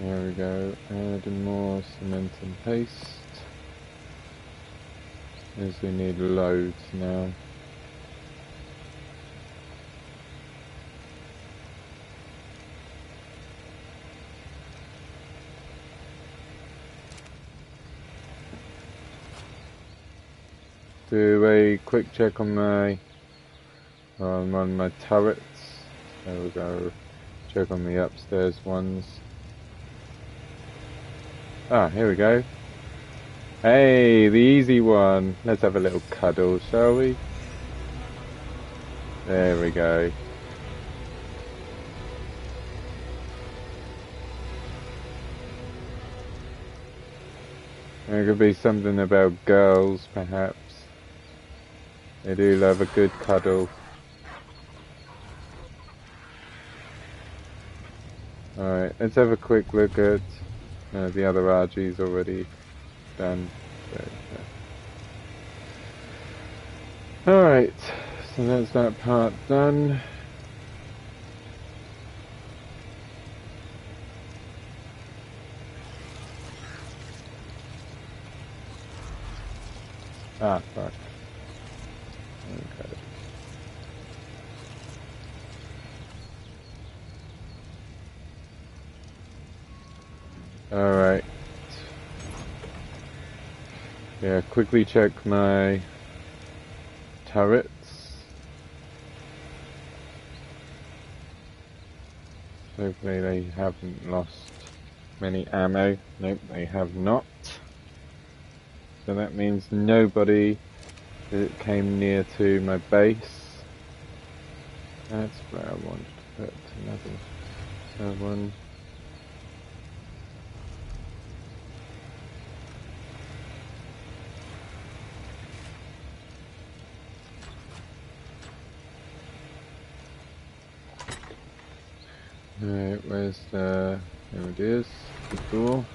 Speaker 1: There we go, adding more cement and paste, as we need loads now. Do a quick check on my turrets. There we go, check on the upstairs ones. Ah, here we go. Hey, the easy one. Let's have a little cuddle, shall we? There we go. There could be something about girls, perhaps. They do love a good cuddle. Alright, let's have a quick look at the other RGs already done. Alright, so that's that part done. Ah, fuck. Okay. Alright. Yeah, quickly check my turrets. Hopefully they haven't lost many ammo. Nope, they have not. So that means nobody came near to my base. That's where I wanted to put another one. Alright, where's the... There it is, the door.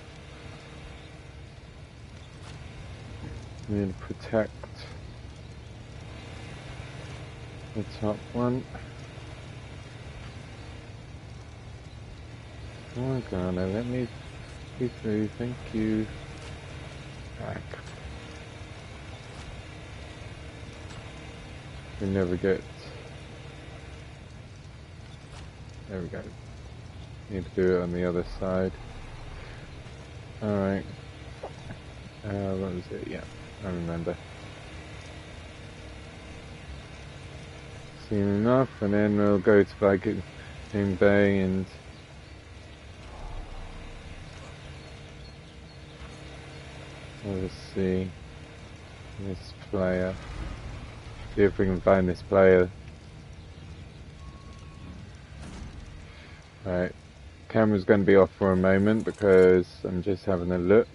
Speaker 1: I'm going to protect the top one. Oh my god, now let me be through, thank you. Back. We never get... There we go. Need to do it on the other side. Alright. What was it? Yeah, I remember. Seen enough, and then we'll go to Viking Bay and... Let's see. This player. See if we can find this player. Right. Camera's going to be off for a moment because I'm just having a look.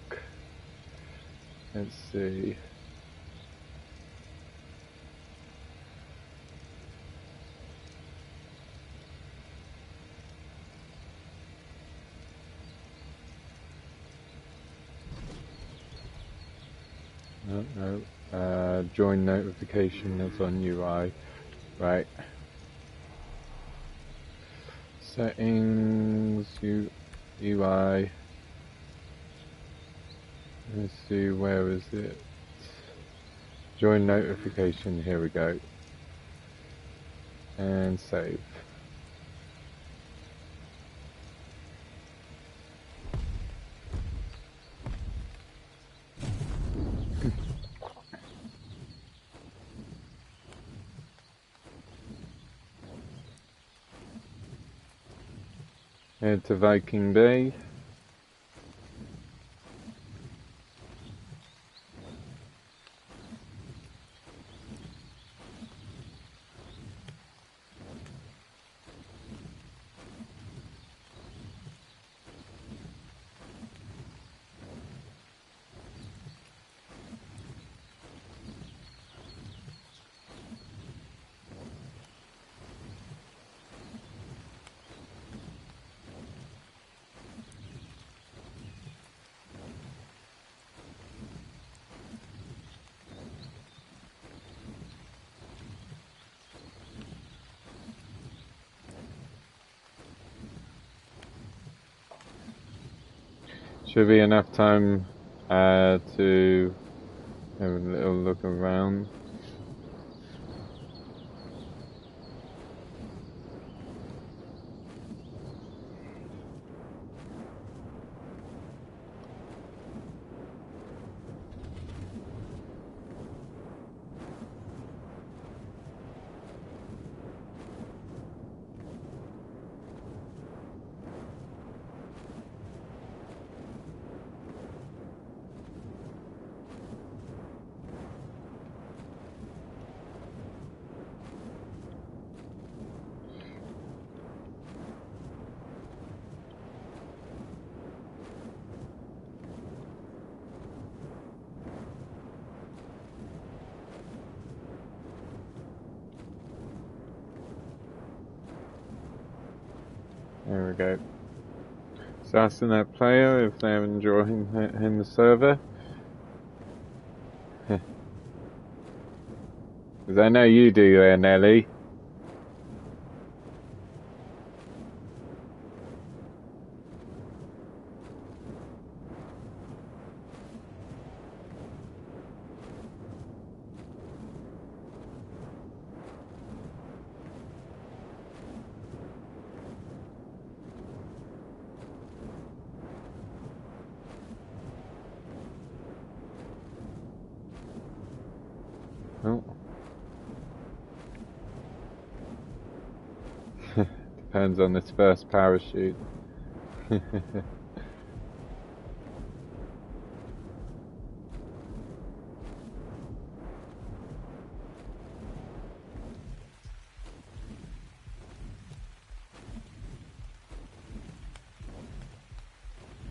Speaker 1: Let's see. No. Join notification that's on UI. Right. Settings, UI. Let's see, where is it? Join notification, here we go. And save. Head to Viking Bay. Should be enough time to have a little look around. There we go. So asking that player if they're enjoying the server. Because I know you do there, Nelly. Oh. Depends on this first parachute.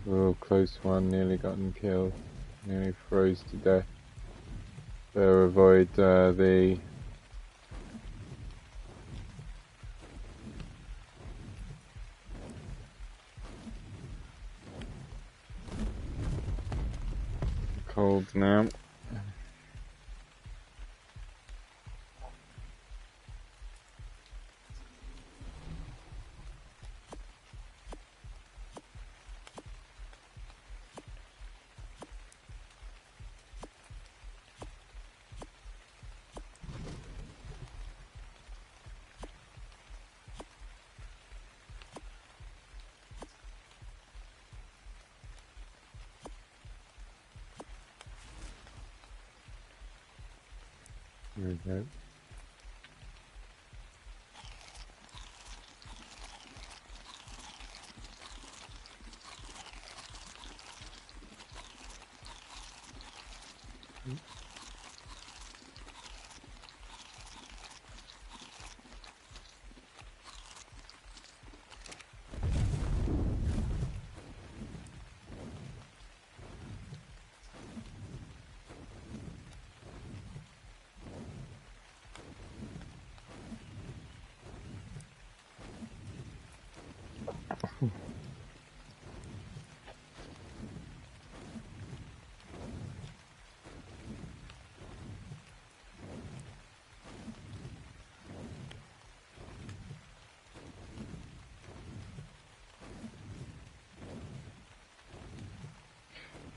Speaker 1: Oh, close one, nearly gotten killed. Nearly froze to death. Better avoid the... cold now. There we go.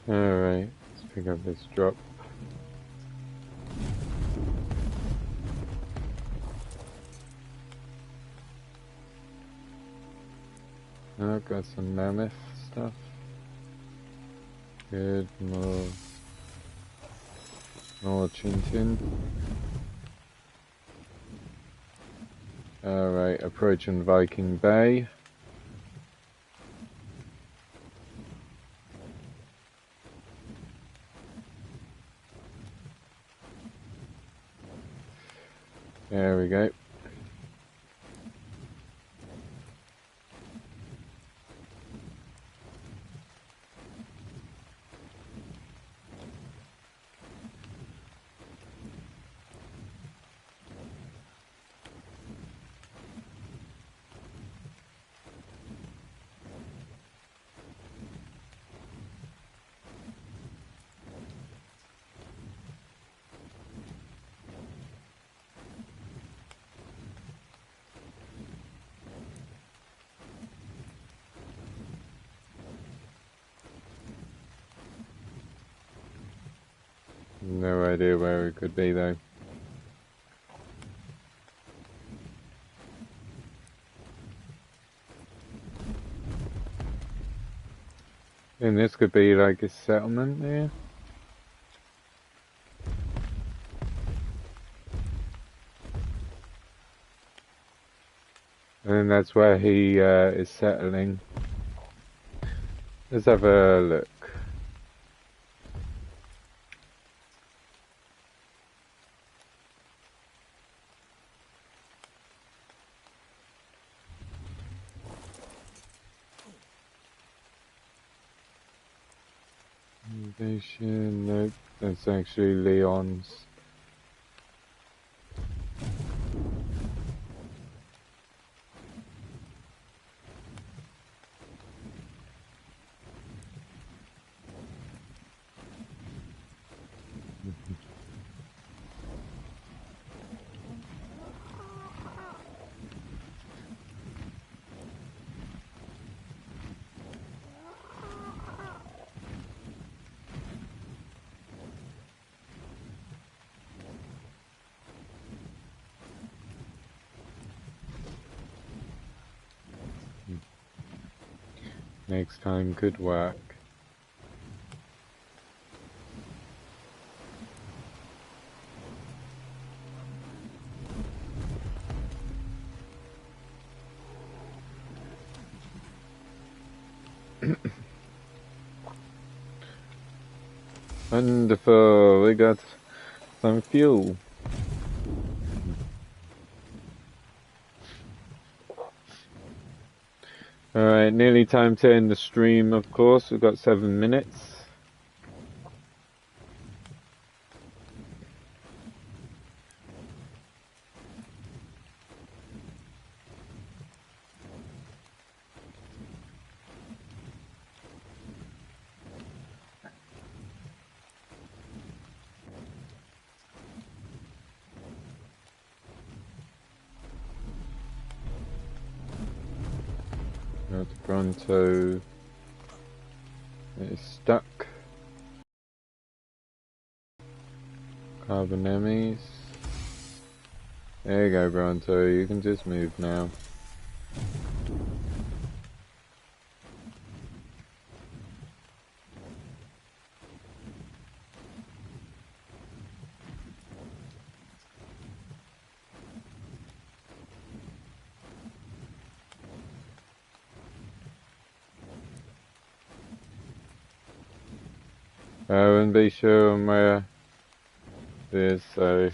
Speaker 1: Alright, let's pick up this drop. Oh, got some mammoth stuff. Good, more chin-chin. Alright, approaching Viking Bay. There we go. No idea where it could be though. And this could be like a settlement there. And that's where he is settling. Let's have a look. Invasion, nope, that's actually Leon's. Next time could work. Wonderful, we got some fuel. Alright, nearly time to end the stream, of course. We've got 7 minutes. Bronto is stuck. Carbon enemies. There you go, Bronto. You can just move now. And be sure on where it is, so...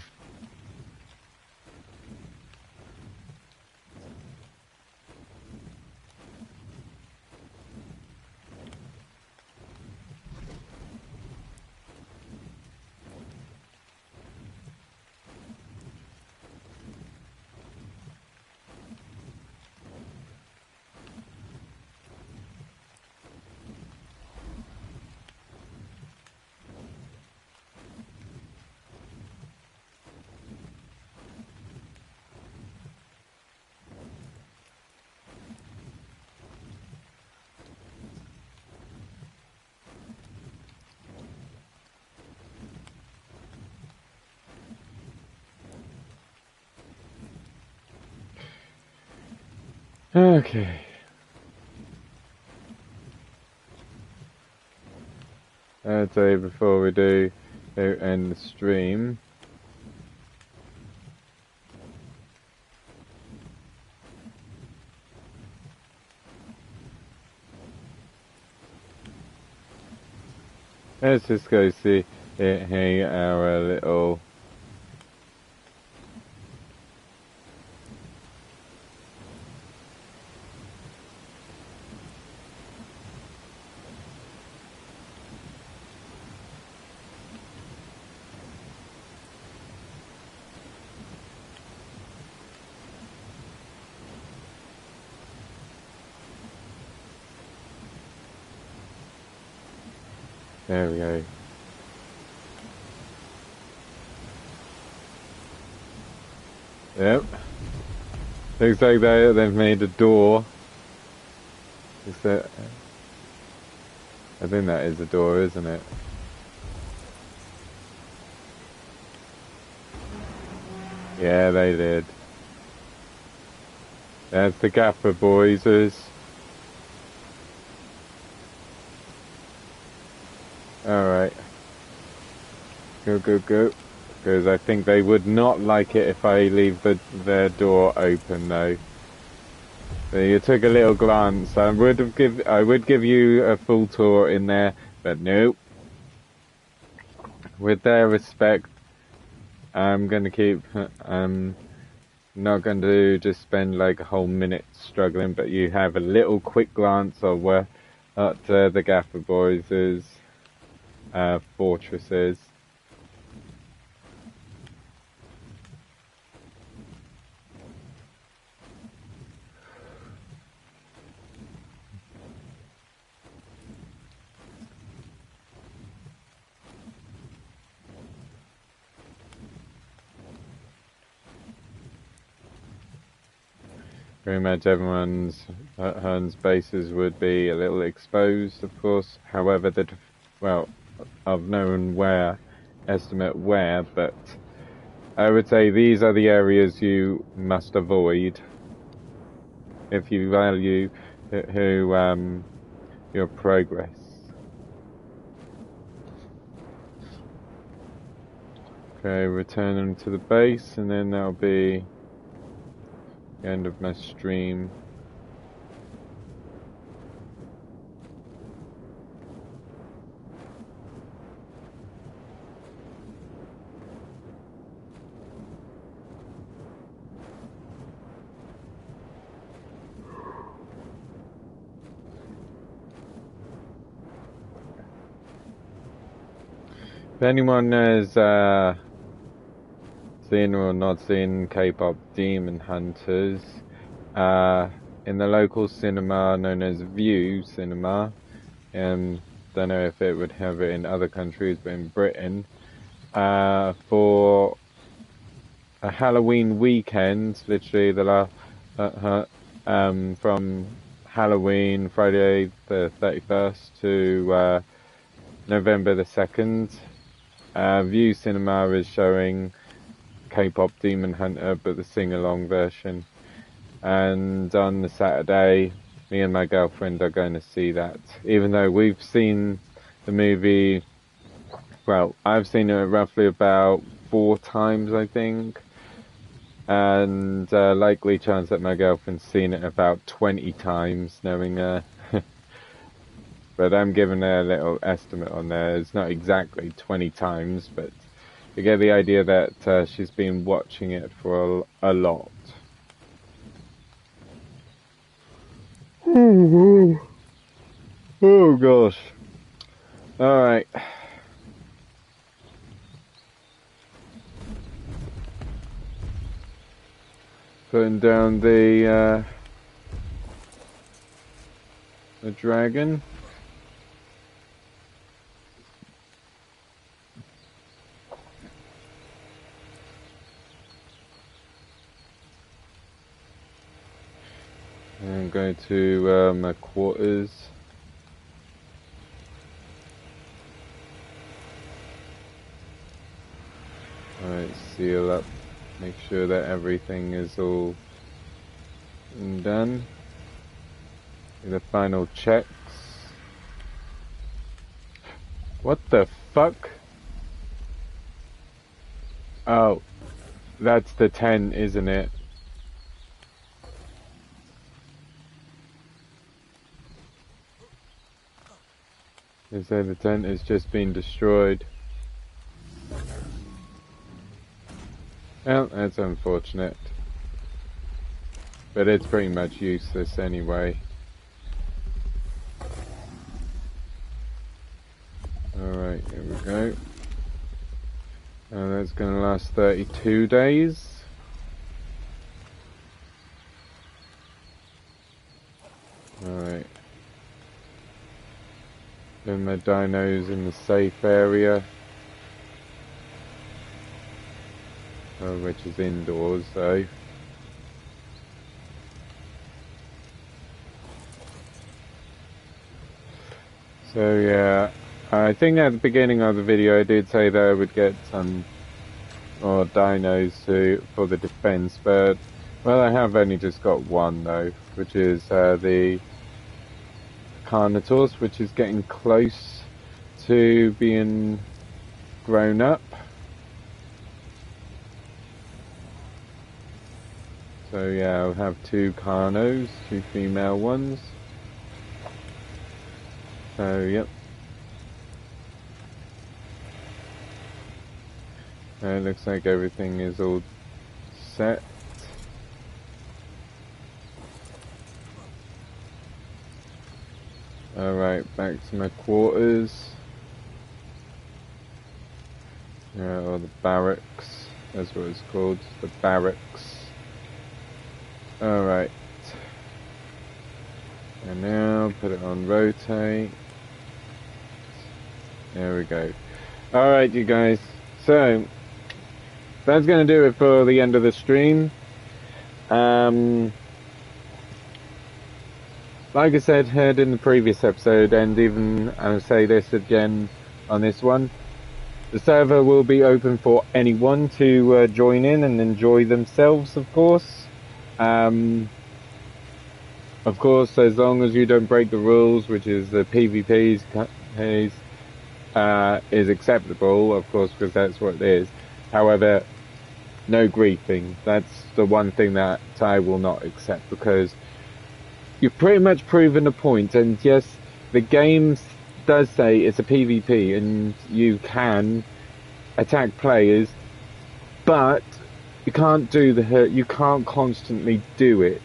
Speaker 1: Okay. I'd say before we do end the stream, let's just go see our little there we go. Yep. Looks like they've made a door. Is that? I think that is a door, isn't it? Yeah, they did. That's the gaffer boys. Alright. Go, go, go. Because I think they would not like it if I leave their door open, though. So you took a little glance. I would give you a full tour in there, but nope. With their respect, I'm gonna keep. I'm not going to just spend like a whole minute struggling, but you have a little quick glance of where the Gaffer Boys' fortress is. Pretty much everyone's bases would be a little exposed, of course. However, well, I've known estimate where, but I would say these are the areas you must avoid if you value your progress. Okay, returning to the base, and then that'll be the end of my stream. If anyone has seen or not seen K-pop Demon Hunters, in the local cinema known as View Cinema, don't know if it would have it in other countries, but in Britain, for a Halloween weekend, literally the last, from Halloween, Friday the 31st to November the 2nd, View Cinema is showing K-pop Demon Hunter, but the sing-along version. And on the Saturday, me and my girlfriend are going to see that. Even though we've seen the movie, well, I've seen it roughly about 4 times, I think. And likely chance that my girlfriend's seen it about 20 times, knowing her. But I'm giving her a little estimate on there. It's not exactly 20 times, but you get the idea that she's been watching it for a lot. Oh gosh. Alright. Putting down the dragon. I'm going to my quarters. Alright, seal up. Make sure that everything is all done. Do the final checks. What the fuck? Oh, that's the tent, isn't it? They say the tent has just been destroyed. Well, that's unfortunate. But it's pretty much useless anyway. Alright, here we go. And that's going to last 32 days. Alright. Then the dinos in the safe area. Which is indoors though. So yeah, I think at the beginning of the video I did say that I would get some more dinos for the defense, but well, I have only just got one though, which is the Carnotaurus, which is getting close to being grown up. So yeah, I'll have 2 Carnos, 2 female ones. So yep. It looks like everything is all set. Alright, back to my quarters. Or the barracks, that's what it's called, the barracks. Alright. And now put it on rotate. There we go. Alright you guys, so that's going to do it for the end of the stream. Like I said in the previous episode, and even I'll say this again on this one, the server will be open for anyone to join in and enjoy themselves, of course. Of course, as long as you don't break the rules, which is the PvPs is acceptable, of course, because that's what it is. However, no griefing. That's the one thing that I will not accept, because you've pretty much proven a point. And yes, the game does say it's a PvP and you can attack players, but you can't do you can't constantly do it.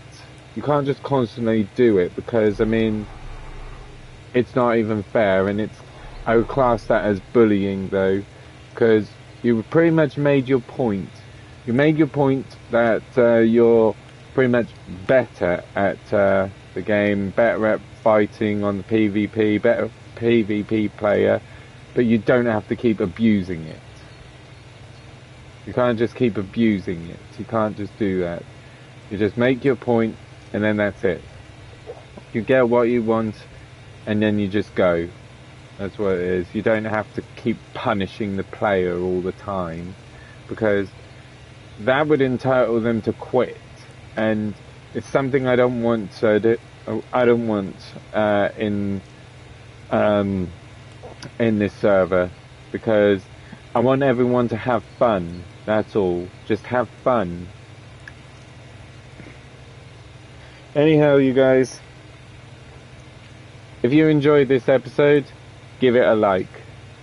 Speaker 1: You can't just constantly do it, because, I mean, it's not even fair, and I would class that as bullying, though, because you pretty much made your point. You made your point that you're pretty much better at the game, better at fighting on the PvP, better PvP player, but you don't have to keep abusing it. You can't just keep abusing it. You can't just do that. You just make your point, and then that's it. You get what you want, and then you just go. That's what it is. You don't have to keep punishing the player all the time, because that would entitle them to quit, and it's something I don't want. I don't want in this server, because I want everyone to have fun. That's all. Just have fun. Anyhow, you guys, if you enjoyed this episode, give it a like.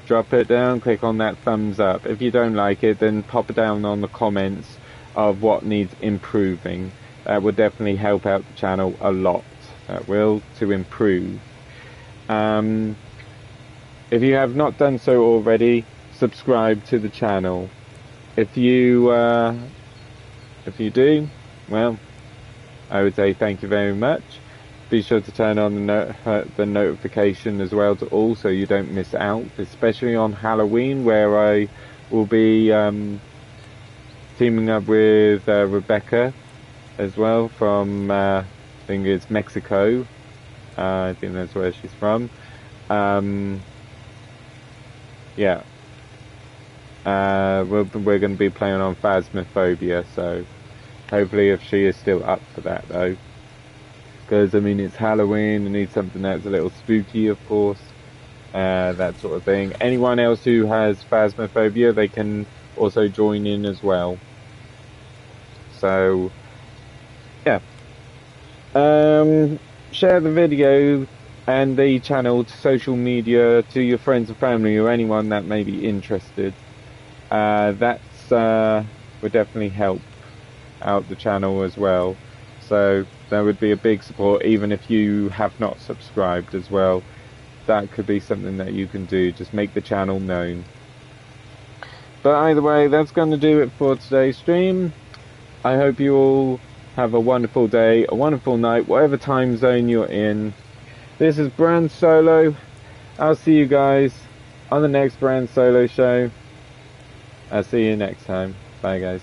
Speaker 1: Drop it down, click on that thumbs up. If you don't like it, then pop it down on the comments of what needs improving. That would definitely help out the channel a lot. That will, to improve. If you have not done so already, subscribe to the channel. If you do, well, I would say thank you very much. Be sure to turn on the notification as well to all, so you don't miss out, especially on Halloween, where I will be teaming up with Rebecca as well from I think it's Mexico. I think that's where she's from. Yeah. We're going to be playing on Phasmophobia, so hopefully if she is still up for that, though. Because, I mean, it's Halloween, I need something that's a little spooky, of course. That sort of thing. Anyone else who has Phasmophobia, they can also join in as well. So, yeah. Share the video and the channel to social media, to your friends and family, or anyone that may be interested. That's would definitely help out the channel as well. So that would be a big support, even if you have not subscribed as well. That could be something that you can do, just make the channel known. But either way, that's going to do it for today's stream. I hope you all have a wonderful day, a wonderful night, whatever time zone you're in. This is BranSolo. I'll see you guys on the next BranSolo show. I'll see you next time. Bye, guys.